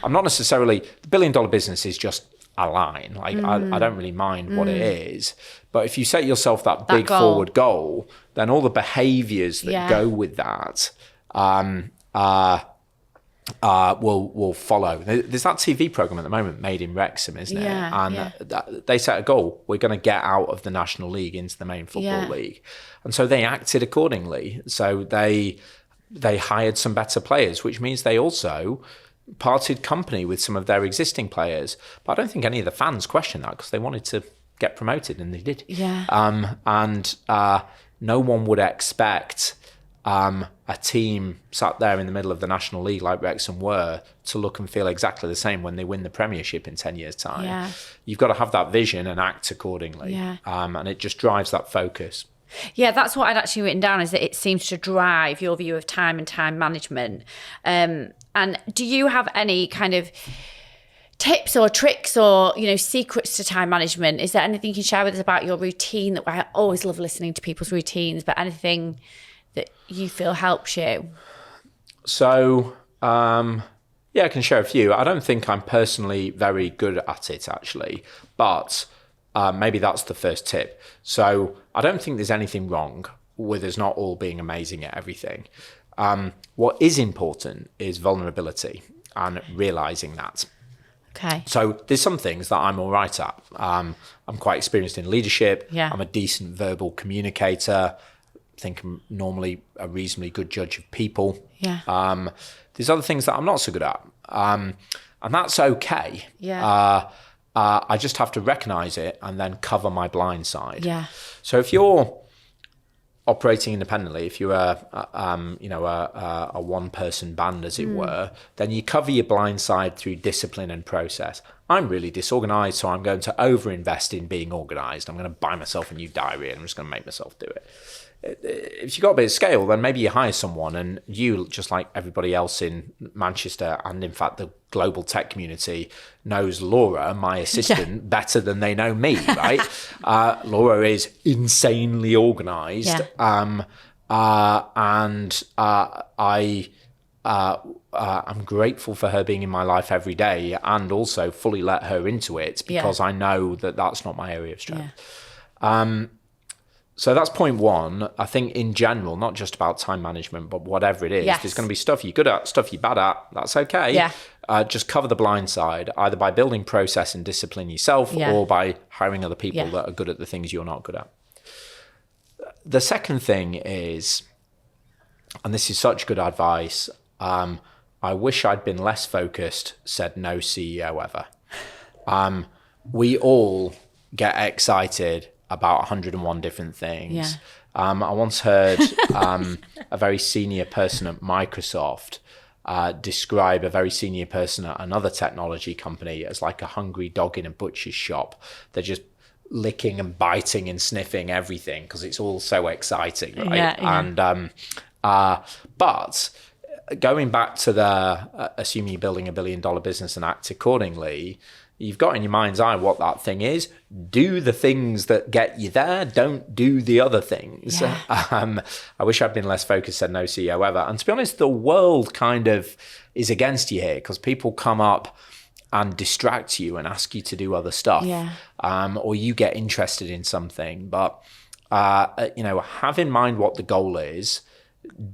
Speaker 1: I'm not necessarily, the $1 billion business is just a line. Like, I don't really mind what it is. But if you set yourself that big forward goal, then all the behaviors that go with that will follow. There's that TV program at the moment, Made in Wrexham, isn't it? And they set a goal. We're going to get out of the National League into the main football league, and so they acted accordingly. So they hired some better players, which means they also parted company with some of their existing players. But I don't think any of the fans questioned that because they wanted to get promoted, and they did. And no one would expect a team sat there in the middle of the National League like Wrexham were to look and feel exactly the same when they win the Premiership in 10 years' time. You've got to have that vision and act accordingly. And it just drives that focus.
Speaker 2: Yeah, that's what I'd actually written down, is that it seems to drive your view of time and time management. And do you have any kind of tips or tricks or, secrets to time management? Is there anything you can share with us about your routine? That I always love listening to people's routines, but anything that you feel helps you?
Speaker 1: So, I can share a few. I don't think I'm personally very good at it, actually, but maybe that's the first tip. So I don't think there's anything wrong with us not all being amazing at everything. What is important is vulnerability and realizing that.
Speaker 2: Okay.
Speaker 1: So there's some things that I'm all right at. I'm quite experienced in leadership. I'm a decent verbal communicator. I think I'm normally a reasonably good judge of people. There's other things that I'm not so good at. And that's okay. I just have to recognize it and then cover my blind side. So if you're operating independently, if you're a one-person band, as it were, then you cover your blind side through discipline and process. I'm really disorganized, so I'm going to overinvest in being organized. I'm going to buy myself a new diary and I'm just going to make myself do it. If you've got a bit of scale, then maybe you hire someone, and you, just like everybody else in Manchester and in fact the global tech community, knows Laura, my assistant, better than they know me, right? Laura is insanely organized. I'm grateful for her being in my life every day, and also fully let her into it because I know that that's not my area of strength. So that's point one. I think in general, not just about time management, but whatever it is, there's going to be stuff you're good at, stuff you're bad at. That's okay. Just cover the blind side, either by building process and discipline yourself or by hiring other people that are good at the things you're not good at. The second thing is, and this is such good advice, I wish I'd been less focused, said no CEO ever. We all get excited about 101 different things. I once heard a very senior person at Microsoft describe a very senior person at another technology company as like a hungry dog in a butcher's shop. They're just licking and biting and sniffing everything because it's all so exciting, right? And but going back to the assuming you're building $1 billion business and act accordingly, you've got in your mind's eye what that thing is. Do the things that get you there. Don't do the other things. I wish I'd been less focused, said no CEO ever. And to be honest, the world kind of is against you here because people come up and distract you and ask you to do other stuff. Or you get interested in something. But, have in mind what the goal is.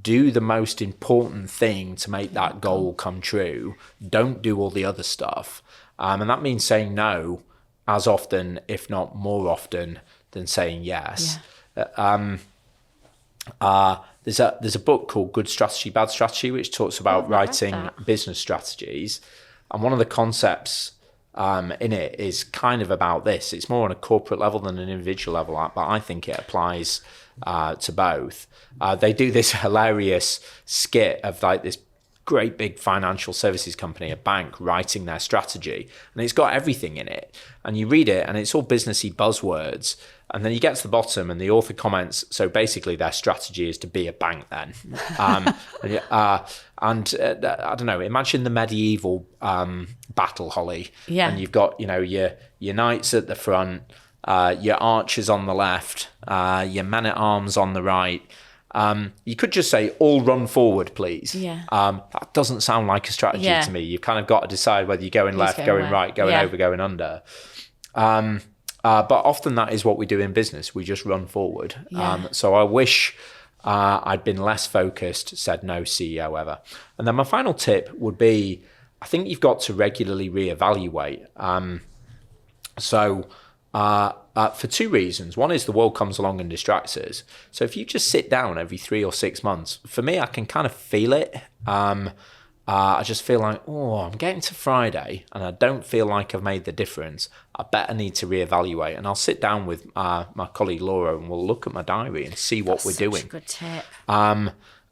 Speaker 1: Do the most important thing to make that goal come true. Don't do all the other stuff. And that means saying no as often, if not more often, than saying yes. There's a book called Good Strategy, Bad Strategy, which talks about writing business strategies. And one of the concepts in it is kind of about this. It's more on a corporate level than an individual level, but I think it applies to both. They do this hilarious skit of like this great big financial services company, a bank, writing their strategy, and it's got everything in it, and you read it and it's all businessy buzzwords, and then you get to the bottom and the author comments, so basically their strategy is to be a bank then. I don't know, imagine the medieval battle, Holly, and you've got your knights at the front, your archers on the left, your men-at-arms on the right. You could just say, all run forward, please. That doesn't sound like a strategy to me. You've kind of got to decide whether you're going left, going right, going over, going under. But often that is what we do in business. We just run forward. So I wish I'd been less focused, said no CEO ever. And then my final tip would be, I think you've got to regularly reevaluate. For two reasons. One is the world comes along and distracts us. So if you just sit down every 3 or 6 months, for me, I can kind of feel it. I just feel like, I'm getting to Friday and I don't feel like I've made the difference. I bet I need to reevaluate. And I'll sit down with my colleague Laura and we'll look at my diary and see what we're doing.
Speaker 2: That's a good tip.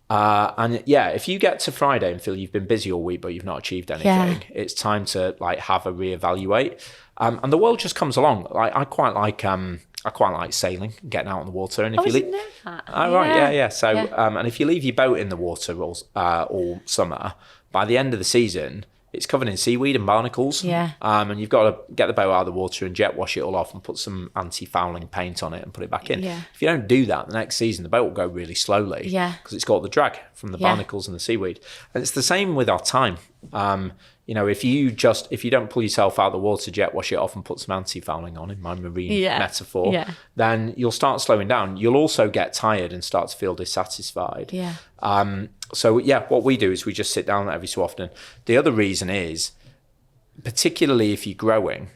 Speaker 1: And yeah, if you get to Friday and feel you've been busy all week but you've not achieved anything, it's time to like have a reevaluate. And the world just comes along. Like I quite like sailing, getting out on the water. And if you
Speaker 2: didn't know that.
Speaker 1: Right, yeah. So and if you leave your boat in the water all summer, by the end of the season, it's covered in seaweed and barnacles.
Speaker 2: Yeah.
Speaker 1: And you've got to get the boat out of the water and jet wash it all off and put some anti-fouling paint on it and put it back in.
Speaker 2: Yeah.
Speaker 1: If you don't do that, the next season, the boat will go really slowly.
Speaker 2: Yeah.
Speaker 1: Because it's got the drag from the barnacles and the seaweed. And it's the same with our time. If you don't pull yourself out of the water, jet wash it off and put some anti-fouling on, in my marine metaphor, then you'll start slowing down. You'll also get tired and start to feel dissatisfied.
Speaker 2: Yeah.
Speaker 1: What we do is we just sit down every so often. The other reason is, particularly if you're growing,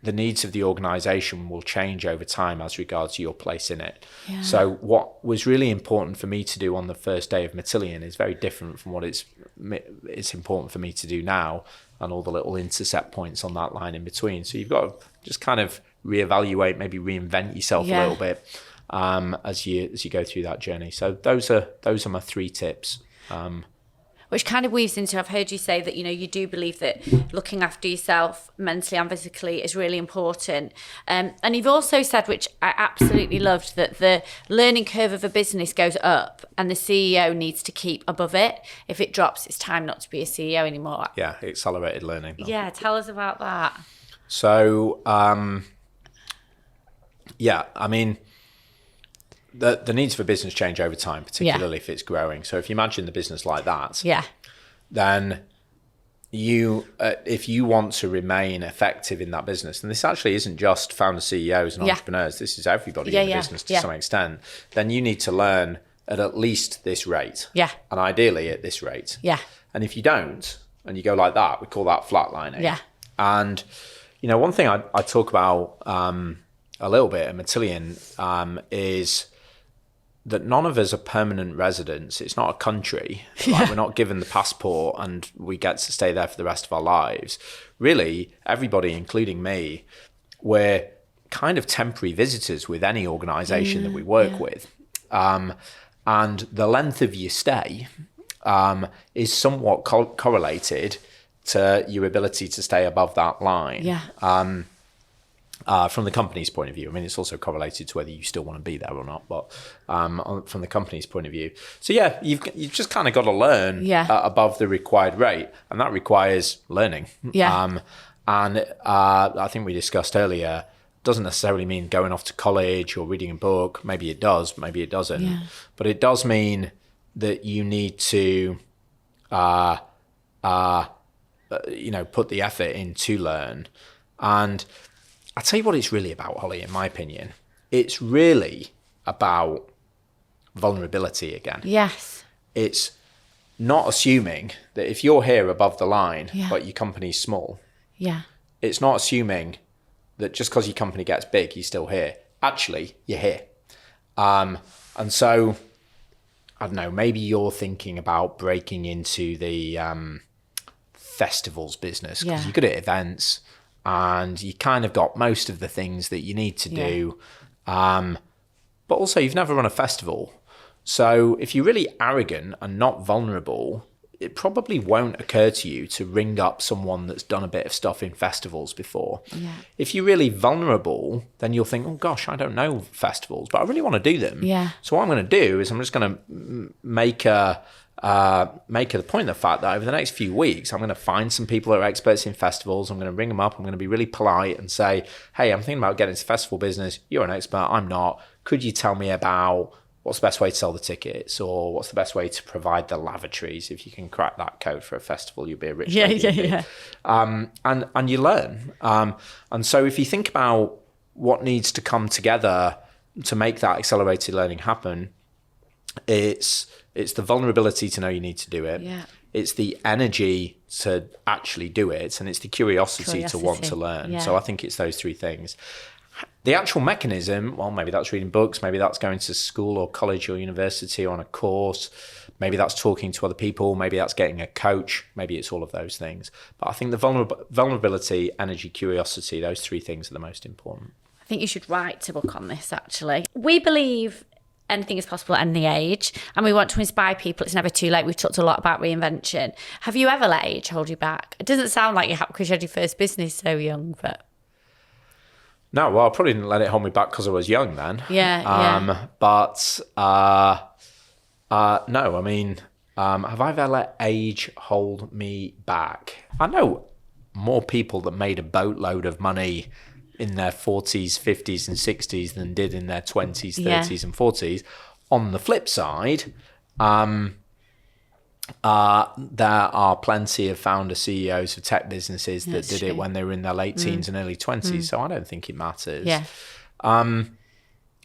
Speaker 1: the needs of the organization will change over time as regards your place in it. Yeah. So what was really important for me to do on the first day of Matillion is very different from what it's important for me to do now, and all the little intercept points on that line in between. So you've got to just kind of reevaluate, maybe reinvent yourself a little bit as you go through that journey. So those are my 3 tips.
Speaker 2: Which kind of weaves into, I've heard you say that, you do believe that looking after yourself mentally and physically is really important. And you've also said, which I absolutely loved, that the learning curve of a business goes up and the CEO needs to keep above it. If it drops, it's time not to be a CEO anymore.
Speaker 1: Yeah, accelerated learning.
Speaker 2: Yeah, tell us about that.
Speaker 1: So, the needs for business change over time, particularly if it's growing. So if you imagine the business like that, then if you want to remain effective in that business, and this actually isn't just founder CEOs and entrepreneurs, this is everybody in the business to some extent, then you need to learn at least this rate.
Speaker 2: Yeah.
Speaker 1: And ideally at this rate.
Speaker 2: Yeah.
Speaker 1: And if you don't, and you go like that, we call that flatlining.
Speaker 2: Yeah.
Speaker 1: And, one thing I talk about a little bit at Matillion is that none of us are permanent residents. It's not a country. We're not given the passport and we get to stay there for the rest of our lives. Really, everybody, including me, we're kind of temporary visitors with any organization that we work with. And the length of your stay is somewhat correlated to your ability to stay above that line. Yeah. From the company's point of view. I mean, it's also correlated to whether you still want to be there or not, but from the company's point of view. So yeah, you've just kind of got to learn above the required rate, and that requires learning. Yeah. I think we discussed earlier, doesn't necessarily mean going off to college or reading a book. Maybe it does, maybe it doesn't. Yeah. But it does mean that you need to put the effort in to learn. And I'll tell you what it's really about, Holly, in my opinion. It's really about vulnerability again.
Speaker 2: Yes.
Speaker 1: It's not assuming that if you're here above the line, but your company's small. Yeah. It's not assuming that just because your company gets big, you're still here. Actually, you're here. And so, I don't know, maybe you're thinking about breaking into the festivals business because you're good at events. And you kind of got most of the things that you need to do. But also, you've never run a festival. So if you're really arrogant and not vulnerable, it probably won't occur to you to ring up someone that's done a bit of stuff in festivals before. Yeah. If you're really vulnerable, then you'll think, oh gosh, I don't know festivals, but I really want to do them. Yeah. So what I'm going to do is I'm just going to make a point of the fact that over the next few weeks, I'm going to find some people that are experts in festivals. I'm going to ring them up. I'm going to be really polite and say, hey, I'm thinking about getting into festival business. You're an expert. I'm not. Could you tell me about what's the best way to sell the tickets, or what's the best way to provide the lavatories? If you can crack that code for a festival, you'll be a rich lady. And you learn. And so if you think about what needs to come together to make that accelerated learning happen, It's the vulnerability to know you need to do it.
Speaker 2: Yeah.
Speaker 1: It's the energy to actually do it, and it's the curiosity to want to learn.
Speaker 2: Yeah.
Speaker 1: So I think it's those three things. The actual mechanism, well, maybe that's reading books, maybe that's going to school or college or university on a course, maybe that's talking to other people, maybe that's getting a coach, maybe it's all of those things. But I think the vulnerability, energy, curiosity, those three things are the most important.
Speaker 2: I think you should write a book on this, actually. We believe anything is possible at any age, and we want to inspire people. It's never too late. We've talked a lot about reinvention. Have you ever let age hold you back? It doesn't sound like you have, because you had your first business so young, but...
Speaker 1: No, well, I probably didn't let it hold me back because I was young then.
Speaker 2: Yeah.
Speaker 1: But no, I mean, have I ever let age hold me back? I know more people that made a boatload of money in their 40s, 50s and 60s than did in their 20s, 30s and 40s. On the flip side, there are plenty of founder CEOs of tech businesses that did it when they were in their late teens and early 20s. So I don't think it matters.
Speaker 2: Yeah.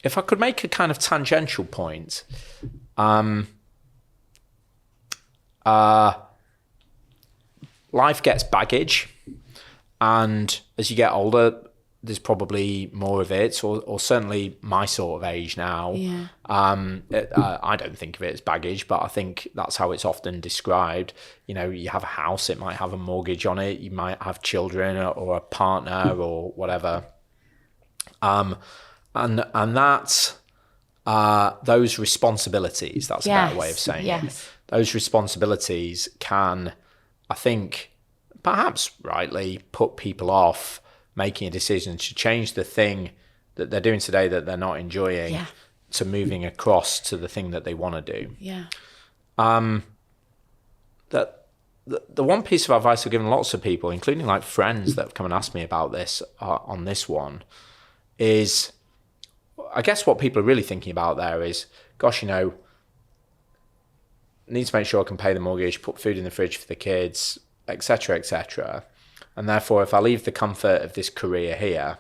Speaker 1: If I could make a kind of tangential point, life gets baggage, and as you get older, there's probably more of it, or certainly my sort of age now.
Speaker 2: Yeah.
Speaker 1: I don't think of it as baggage, but I think that's how it's often described. You know, you have a house, it might have a mortgage on it, you might have children or a partner or whatever. And that's those responsibilities, that's a better way of saying it. Those responsibilities can, I think, perhaps rightly, put people off making a decision to change the thing that they're doing today that they're not enjoying to moving across to the thing that they want to do.
Speaker 2: Yeah.
Speaker 1: That the one piece of advice I've given lots of people, including like friends that have come and asked me about this on this one, is I guess what people are really thinking about there is, gosh, you know, need to make sure I can pay the mortgage, put food in the fridge for the kids, etc., etc. And therefore, if I leave the comfort of this career here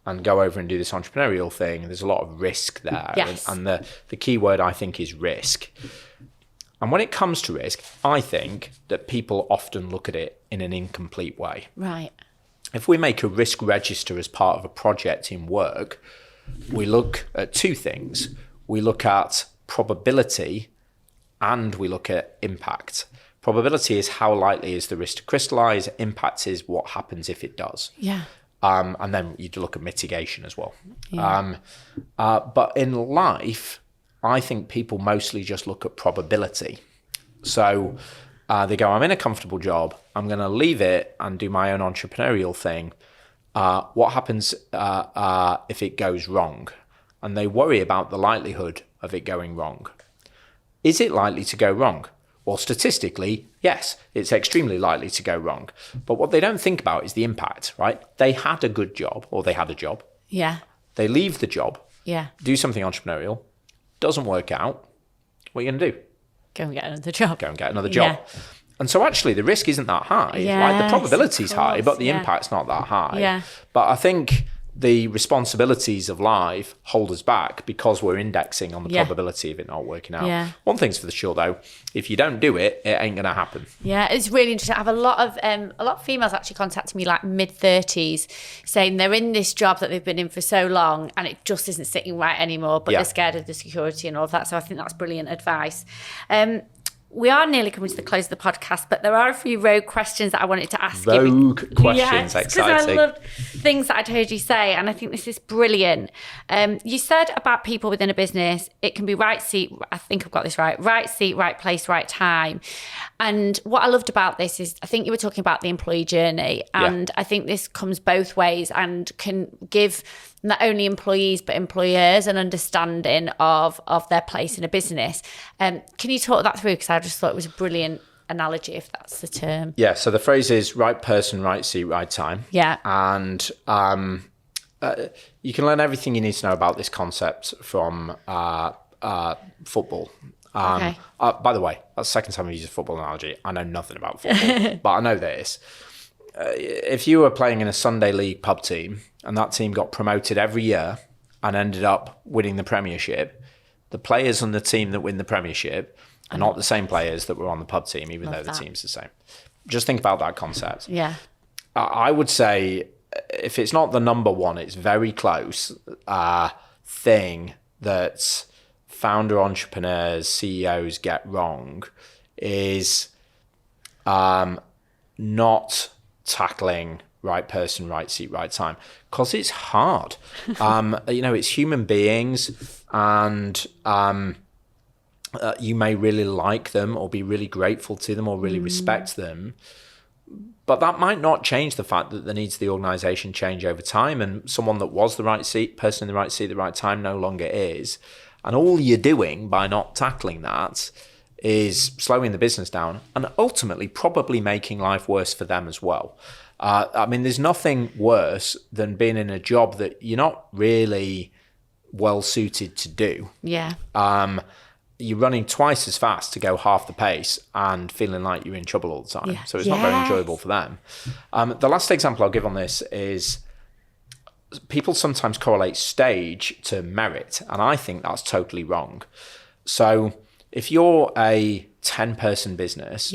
Speaker 1: and go over and do this entrepreneurial thing, there's a lot of risk there.
Speaker 2: Yes.
Speaker 1: And the key word, I think, is risk. And when it comes to risk, I think that people often look at it in an incomplete way.
Speaker 2: Right.
Speaker 1: If we make a risk register as part of a project in work, we look at two things. We look at probability and we look at impact. Probability is how likely is the risk to crystallize. Impact is what happens if it does.
Speaker 2: Yeah.
Speaker 1: And then you look at mitigation as well.
Speaker 2: Yeah.
Speaker 1: But in life, I think people mostly just look at probability. So they go, I'm in a comfortable job. I'm going to leave it and do my own entrepreneurial thing. What happens if it goes wrong? And they worry about the likelihood of it going wrong. Is it likely to go wrong? Well, statistically, yes, it's extremely likely to go wrong. But what they don't think about is the impact, right? They had a good job, or they had a job.
Speaker 2: Yeah.
Speaker 1: They leave the job,
Speaker 2: do
Speaker 1: something entrepreneurial, doesn't work out. What are you going to do?
Speaker 2: Go and get another job.
Speaker 1: Go and get another job. Yeah. And so actually the risk isn't that high.
Speaker 2: Yes,
Speaker 1: like the probability is high, but the impact's not that high.
Speaker 2: Yeah.
Speaker 1: But I think the responsibilities of life hold us back because we're indexing on the probability of it not working out.
Speaker 2: Yeah.
Speaker 1: One thing's for sure though, if you don't do it, it ain't going to happen.
Speaker 2: Yeah, it's really interesting. I have a lot of females actually contacting me like mid-30s saying they're in this job that they've been in for so long and it just isn't sitting right anymore, but they're scared of the security and all of that. So I think that's brilliant advice. We are nearly coming to the close of the podcast, but there are a few rogue questions that I wanted to ask you.
Speaker 1: Rogue questions, exciting.
Speaker 2: Because I loved things that I'd heard you say, and I think this is brilliant. You said about people within a business, it can be right seat, I think I've got this right seat, right place, right time. And what I loved about this is I think you were talking about the employee journey, and I think this comes both ways and can give not only employees but employers an understanding of their place in a business. Can you talk that through? Because I just thought it was a brilliant analogy, if that's the term.
Speaker 1: Yeah, so the phrase is right person, right seat, right time.
Speaker 2: Yeah.
Speaker 1: And you can learn everything you need to know about this concept from football.
Speaker 2: Okay.
Speaker 1: By the way, that's the second time I've used a football analogy. I know nothing about football, but I know this. If you were playing in a Sunday league pub team and that team got promoted every year and ended up winning the Premiership, the players on the team that win the Premiership are not the same players that were on the pub team, even though the team's the same. Just think about that concept.
Speaker 2: Yeah.
Speaker 1: I would say if it's not the number one, it's very close thing that founder entrepreneurs, CEOs get wrong is not tackling right person, right seat, right time, because it's hard. It's human beings, and you may really like them or be really grateful to them or really respect them, but that might not change the fact that the needs of the organization change over time, and someone that was the right seat, person in the right seat at the right time no longer is. And all you're doing by not tackling that is slowing the business down and ultimately probably making life worse for them as well. There's nothing worse than being in a job that you're not really well suited to do.
Speaker 2: Yeah.
Speaker 1: You're running twice as fast to go half the pace and feeling like you're in trouble all the time.
Speaker 2: Yeah.
Speaker 1: So it's not very enjoyable for them. The last example I'll give on this is people sometimes correlate stage to merit, and I think that's totally wrong. So if you're a 10-person business,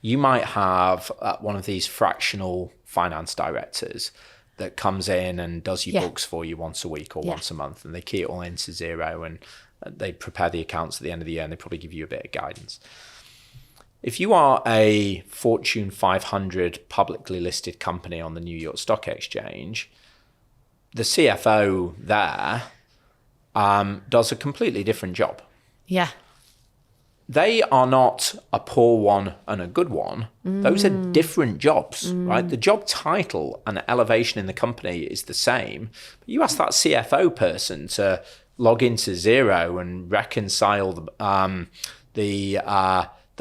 Speaker 1: you might have one of these fractional finance directors that comes in and does your books for you once a week or once a month, and they key it all into zero, and they prepare the accounts at the end of the year, and they probably give you a bit of guidance. If you are a Fortune 500 publicly listed company on the New York Stock Exchange, the CFO there does a completely different job.
Speaker 2: Yeah.
Speaker 1: They are not a poor one and a good one. Those are different jobs, right? The job title and elevation in the company is the same. But you ask that CFO person to log into zero and reconcile the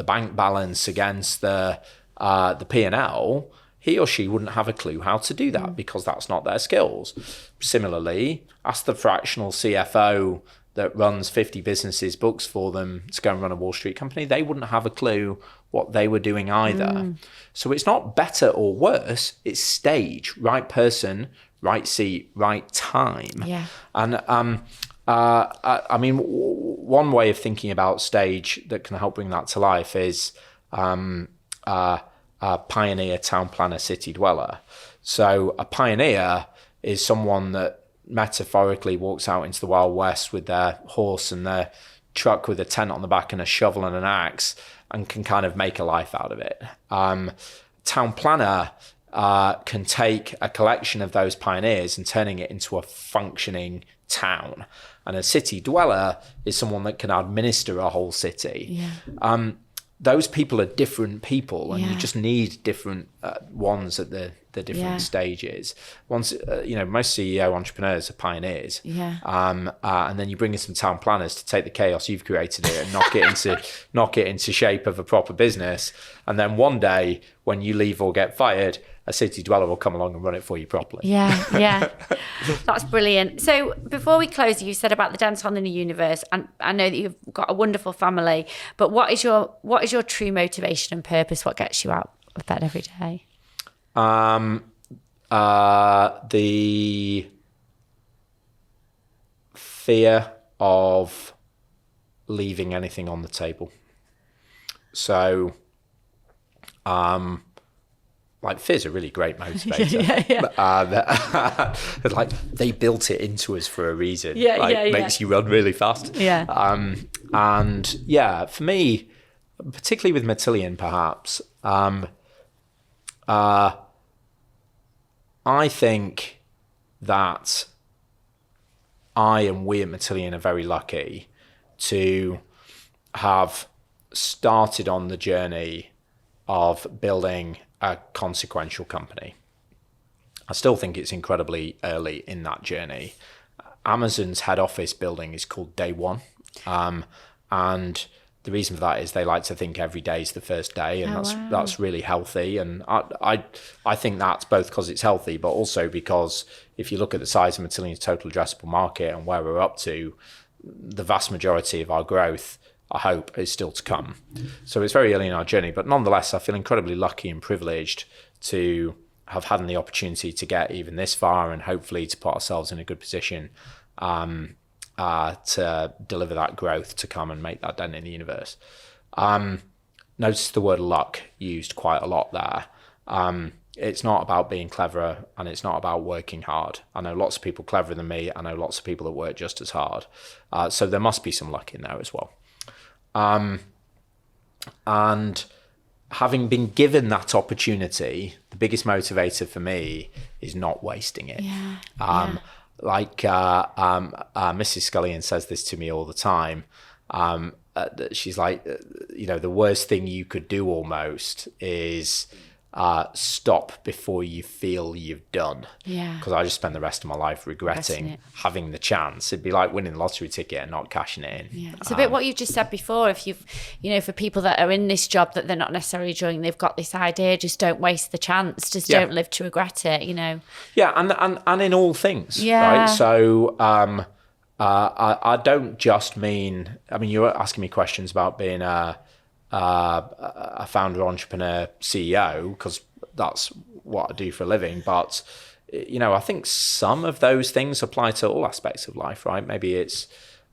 Speaker 1: bank balance against the P&L, he or she wouldn't have a clue how to do that because that's not their skills. Similarly, ask the fractional CFO that runs 50 businesses' books for them to go and run a Wall Street company. They wouldn't have a clue what they were doing either. So it's not better or worse, it's stage, right person, right seat, right time.
Speaker 2: Yeah.
Speaker 1: And one way of thinking about stage that can help bring that to life is a pioneer, town planner, city dweller. So a pioneer is someone that metaphorically walks out into the Wild West with their horse and their truck with a tent on the back and a shovel and an axe and can kind of make a life out of it. Town planner can take a collection of those pioneers and turning it into a functioning town. And a city dweller is someone that can administer a whole city.
Speaker 2: Yeah.
Speaker 1: Those people are different people, and you just need different ones at the different stages. Most CEO entrepreneurs are pioneers.
Speaker 2: Yeah.
Speaker 1: And then you bring in some town planners to take the chaos you've created it and knock it into shape of a proper business. And then one day when you leave or get fired, a city dweller will come along and run it for you properly.
Speaker 2: Yeah. That's brilliant. So before we close, you said about the dance on in the universe, and I know that you've got a wonderful family, but what is your true motivation and purpose? What gets you out of bed every day? The
Speaker 1: fear of leaving anything on the table. So, fear's a really great motivator. They built it into us for a reason. Makes you run really fast. For me, particularly with Matillion, perhaps, I think that I and we at Matillion are very lucky to have started on the journey of building a consequential company. I still think it's incredibly early in that journey. Amazon's head office building is called Day One. And the reason for that is they like to think every day is the first day, and that's really healthy. And I think that's both because it's healthy, but also because if you look at the size of Matillion's total addressable market and where we're up to, the vast majority of our growth, I hope, is still to come. So it's very early in our journey, but nonetheless, I feel incredibly lucky and privileged to have had the opportunity to get even this far and hopefully to put ourselves in a good position to deliver that growth to come and make that dent in the universe. Notice the word luck used quite a lot there. It's not about being clever, and it's not about working hard. I know lots of people cleverer than me. I know lots of people that work just as hard. So there must be some luck in there as well. And having been given that opportunity, the biggest motivator for me is not wasting it. Mrs. Scullion says this to me all the time. She's like, the worst thing you could do almost is stop before you feel you've done. Because I just spend the rest of my life regretting having the chance. It'd be like winning the lottery ticket and not cashing it in.
Speaker 2: It's a bit what you just said before. If you've, for people that are in this job that they're not necessarily enjoying, they've got this idea, just don't waste the chance. Just don't live to regret it,
Speaker 1: Yeah, and in all things, right? So I don't just mean, you're asking me questions about being a founder, entrepreneur, CEO, because that's what I do for a living. But, I think some of those things apply to all aspects of life, right? Maybe it's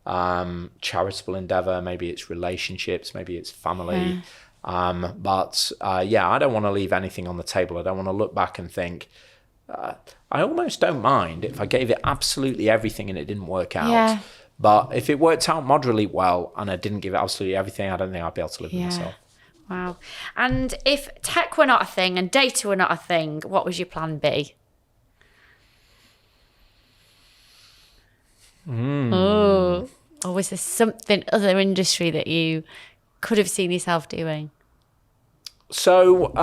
Speaker 1: charitable endeavor, maybe it's relationships, maybe it's family. But I don't want to leave anything on the table. I don't want to look back and think, I almost don't mind if I gave it absolutely everything and it didn't work out. But if it worked out moderately well and I didn't give it absolutely everything, I don't think I'd be able to live with myself.
Speaker 2: Wow. And if tech were not a thing and data were not a thing, what was your plan B? Oh, or was there something other industry that you could have seen yourself doing?
Speaker 1: So,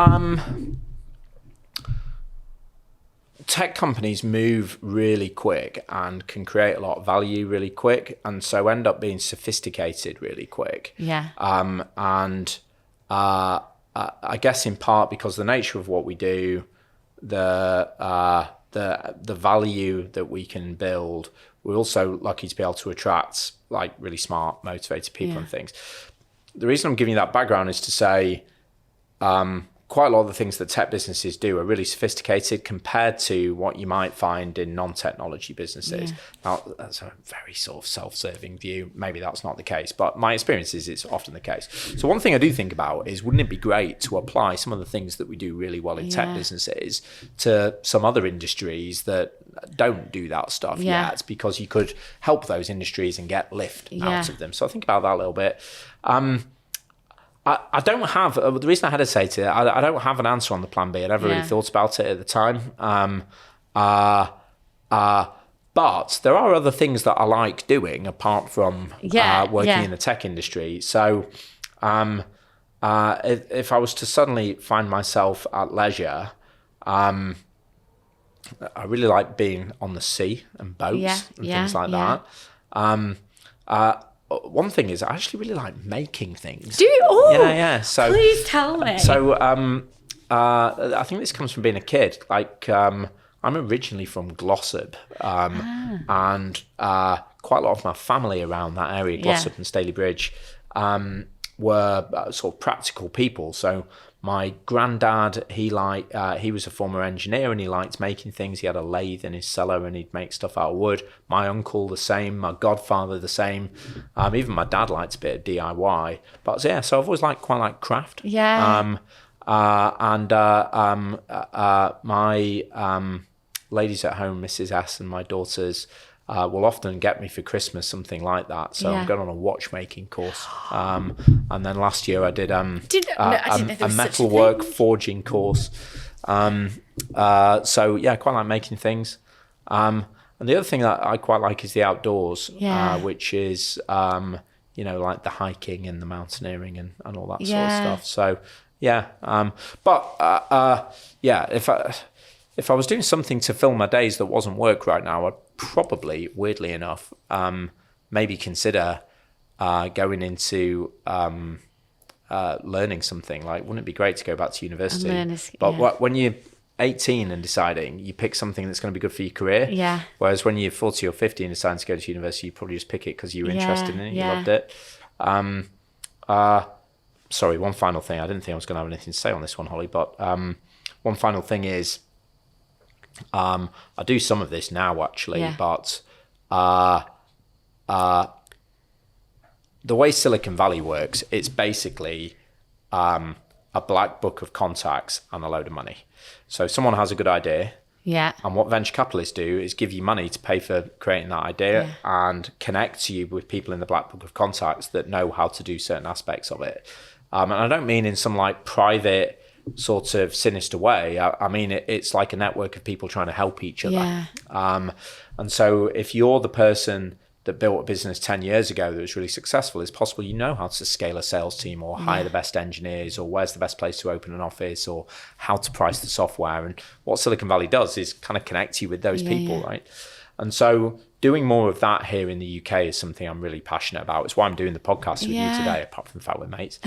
Speaker 1: tech companies move really quick and can create a lot of value really quick, and so end up being sophisticated really quick. I guess in part because the nature of what we do, the value that we can build, we're also lucky to be able to attract like really smart, motivated people and things. The reason I'm giving you that background is to say, quite a lot of the things that tech businesses do are really sophisticated compared to what you might find in non-technology businesses. Now, that's a very sort of self-serving view. Maybe that's not the case, but my experience is it's often the case. So one thing I do think about is, wouldn't it be great to apply some of the things that we do really well in tech businesses to some other industries that don't do that stuff yet, because you could help those industries and get lift out of them. So I think about that a little bit. I don't have, the reason I hesitated, I don't have an answer on the plan B. I never really thought about it at the time. But there are other things that I like doing apart from working in the tech industry. So if I was to suddenly find myself at leisure, I really like being on the sea and boats and things like that. One thing is I actually really like making things.
Speaker 2: Do you? Oh,
Speaker 1: yeah. So
Speaker 2: please tell me.
Speaker 1: So I think this comes from being a kid. Like I'm originally from Glossop, and quite a lot of my family around that area, Glossop and Staley Bridge, were sort of practical people. So my granddad, he was a former engineer and he liked making things. He had a lathe in his cellar and he'd make stuff out of wood. My uncle, the same. My godfather, the same. Even my dad liked a bit of DIY. But so I've always quite liked craft. My ladies at home, Mrs. S, and my daughters will often get me for Christmas something like that. So I'm going on a watchmaking course. And then last year I did a metalwork forging course. Quite like making things. And the other thing that I quite like is the outdoors, which is, like the hiking and the mountaineering and all that sort of stuff. So, if I was doing something to fill my days that wasn't work right now, I'd probably, weirdly enough, maybe consider going into learning something. Like, wouldn't it be great to go back to university? But when you're 18 and deciding, you pick something that's going to be good for your career. Whereas when you're 40 or 50 and deciding to go to university, you probably just pick it because you were interested in it, you loved it. Sorry, one final thing. I didn't think I was going to have anything to say on this one, Holly, but one final thing is, I do some of this now actually, but the way Silicon Valley works, it's basically a black book of contacts and a load of money. So someone has a good idea.
Speaker 2: Yeah.
Speaker 1: And what venture capitalists do is give you money to pay for creating that idea and connect you with people in the black book of contacts that know how to do certain aspects of it. And I don't mean in some like private sort of sinister way. I mean, it's like a network of people trying to help each other.
Speaker 2: Yeah.
Speaker 1: And so if you're the person that built a business 10 years ago that was really successful, it's possible you know how to scale a sales team or hire the best engineers, or where's the best place to open an office, or how to price the software. And what Silicon Valley does is kind of connect you with those people, right? And so doing more of that here in the UK is something I'm really passionate about. It's why I'm doing the podcast with you today, apart from the fact we're mates.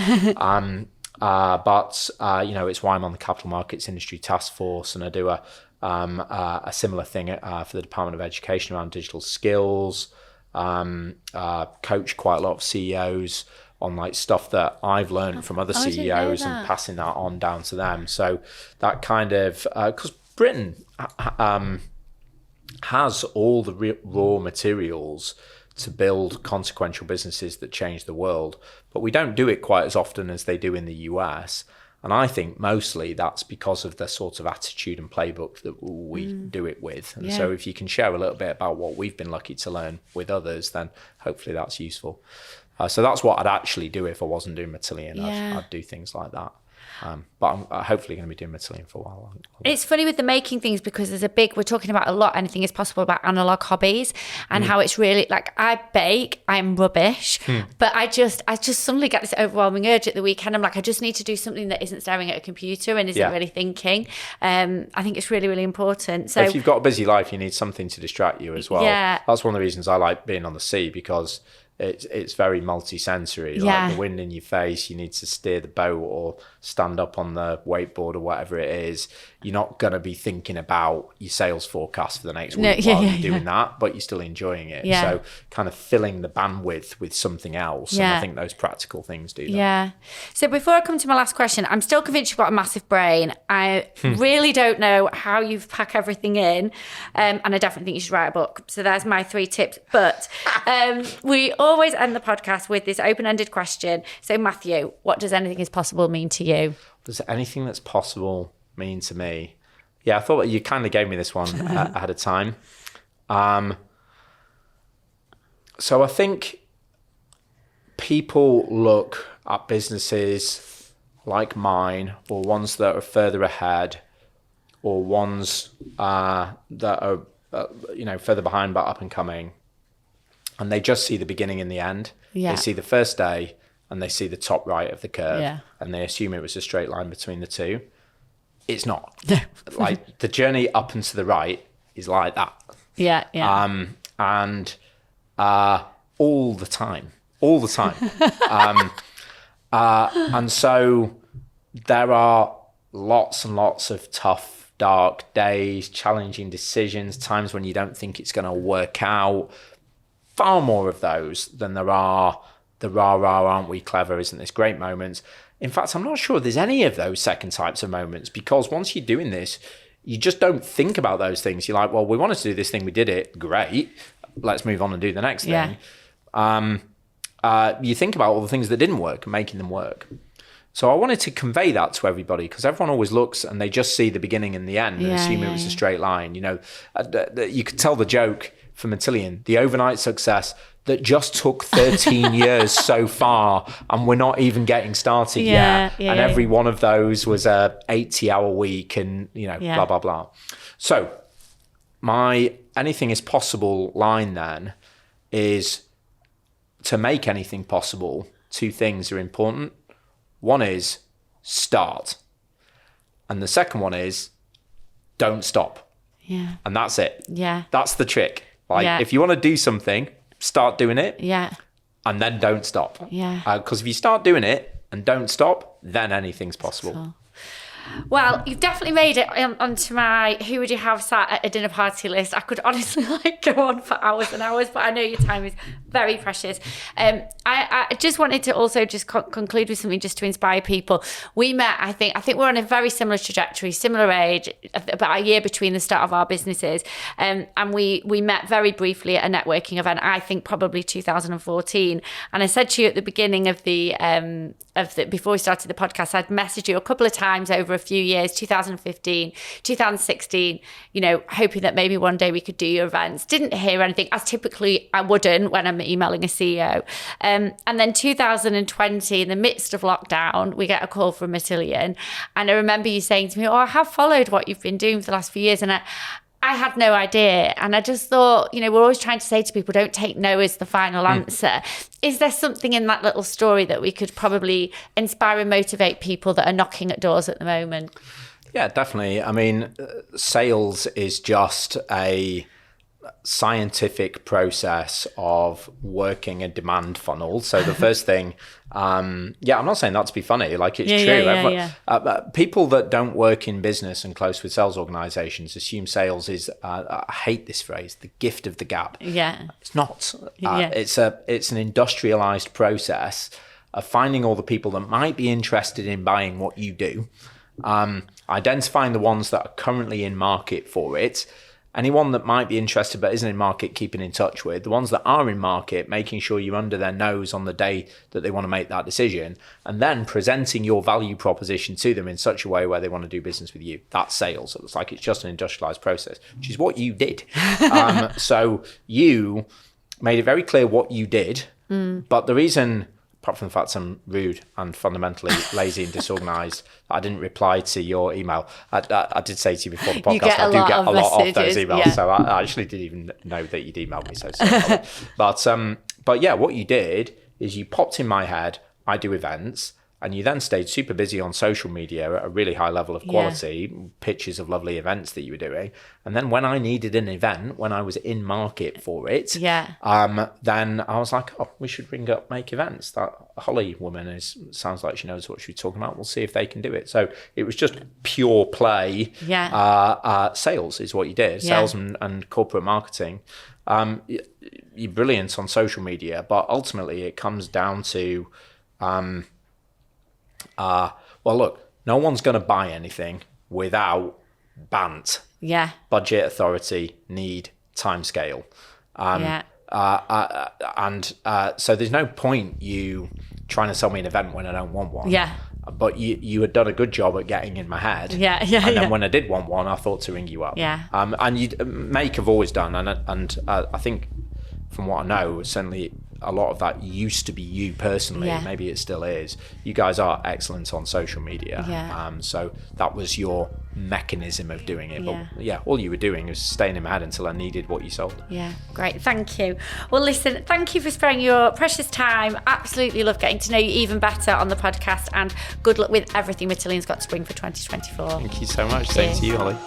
Speaker 1: But it's why I'm on the Capital Markets Industry Task Force, and I do a similar thing for the Department of Education around digital skills. Coach quite a lot of CEOs on like stuff that I've learned from other CEOs and passing that on down to them. So that kind of, because Britain has all the raw materials to build consequential businesses that change the world, but we don't do it quite as often as they do in the US. And I think mostly that's because of the sort of attitude and playbook that we do it with. And so if you can share a little bit about what we've been lucky to learn with others, then hopefully that's useful. So that's what I'd actually do if I wasn't doing Matillion. I'd do things like that. But I'm hopefully going to be doing Matillion for a while.
Speaker 2: It's funny with the making things, because there's we're talking about a lot, anything is possible, about analog hobbies, and how it's really like, I bake, I'm rubbish, but I just suddenly get this overwhelming urge at the weekend. I'm like, I just need to do something that isn't staring at a computer and isn't really thinking. I think it's really, really important. So
Speaker 1: if you've got a busy life, you need something to distract you as well.
Speaker 2: Yeah.
Speaker 1: That's one of the reasons I like being on the sea, because it's very multi-sensory. Like the wind in your face, you need to steer the boat or stand up on the wakeboard or whatever it is. You're not going to be thinking about your sales forecast for the next week while you're doing that, but you're still enjoying it. So kind of filling the bandwidth with something else. And I think those practical things do that.
Speaker 2: Yeah. So before I come to my last question, I'm still convinced you've got a massive brain. I really don't know how you pack everything in. And I definitely think you should write a book. So there's my 3 tips. But we always end the podcast with this open-ended question. So Matthew, what does anything is possible mean to you?
Speaker 1: Does anything that's possible mean to me? Yeah, I thought you kind of gave me this one ahead of time. So I think people look at businesses like mine, or ones that are further ahead, or ones that are further behind but up and coming, and they just see the beginning and the end. They see the first day and they see the top right of the curve, and they assume it was a straight line between the two. It's not. Like the journey up and to the right is like that. And all the time. And so there are lots and lots of tough, dark days, challenging decisions, times when you don't think it's going to work out. Far more of those than there are the rah, aren't we clever, isn't this great moments. In fact, I'm not sure there's any of those second types of moments, because once you're doing this, you just don't think about those things. You're like, well, we wanted to do this thing, we did it, great, let's move on and do the next thing. You think about all the things that didn't work and making them work. So I wanted to convey that to everybody, because everyone always looks and they just see the beginning and the end and assume it was a straight line. You could tell the joke for Matillion, the overnight success that just took 13 years so far, and we're not even getting started yet. And every one of those was a 80-hour week, and blah blah blah. So my anything is possible line then is, to make anything possible, 2 things are important. One is start, and the second one is don't stop. And that's it. That's the trick. If you want to do something, start doing it, and then don't stop. Because if you start doing it and don't stop, then anything's possible.
Speaker 2: Well, you've definitely made it onto my who would you have sat at a dinner party list. I could honestly go on for hours and hours, but I know your time is very precious. I just wanted to also just conclude with something just to inspire people. We met, I think we're on a very similar trajectory, similar age, about a year between the start of our businesses. And we met very briefly at a networking event, I think probably 2014. And I said to you at the beginning of the before we started the podcast, I'd messaged you a couple of times over a few years, 2015, 2016, hoping that maybe one day we could do your events. Didn't hear anything, as typically I wouldn't when I'm emailing a CEO. And then 2020, in the midst of lockdown, we get a call from Matillion. And I remember you saying to me, I have followed what you've been doing for the last few years. And I had no idea. And I just thought, we're always trying to say to people, don't take no as the final answer. Is there something in that little story that we could probably inspire and motivate people that are knocking at doors at the moment?
Speaker 1: Yeah, definitely. I mean, sales is just a scientific process of working a demand funnel. So the first thing, I'm not saying that to be funny, like it's true. People that don't work in business and close with sales organizations assume sales is, I hate this phrase, the gift of the gab. Yeah. It's not. It's an industrialized process of finding all the people that might be interested in buying what you do, identifying the ones that are currently in market for it, anyone that might be interested but isn't in market, keeping in touch with the ones that are in market, making sure you're under their nose on the day that they want to make that decision, and then presenting your value proposition to them in such a way where they want to do business with you. That's sales. It's like it's just an industrialized process, which is what you did. So you made it very clear what you did, but the reason, apart from the fact I'm rude and fundamentally lazy and disorganized, I didn't reply to your email. I did say to you before the podcast, I do get a lot of those emails. So I actually didn't even know that you'd emailed me. So sorry. But yeah, what you did is you popped in my head, I do events, and you then stayed super busy on social media at a really high level of quality, pictures of lovely events that you were doing. And then when I needed an event, when I was in market for it, then I was like, we should ring up Make Events. That Holly woman sounds like she knows what she's talking about. We'll see if they can do it. So it was just pure play. Sales is what you did. Sales and corporate marketing. You're brilliant on social media, but ultimately it comes down to... look, no one's going to buy anything without BANT. Budget, authority, need, timescale. So there's no point you trying to sell me an event when I don't want one. But you had done a good job at getting in my head. And then when I did want one, I thought to ring you up. And Make have always done, and I think from what I know, certainly a lot of that used to be you personally. Maybe it still is. You guys are excellent on social media. So that was your mechanism of doing it. But all you were doing was staying in my head until I needed what you sold.
Speaker 2: Great. Thank you. Well, listen, thank you for sparing your precious time. Absolutely love getting to know you even better on the podcast, and good luck with everything Matillion's got to bring for 2024.
Speaker 1: Thank you so much. Same to you, Holly.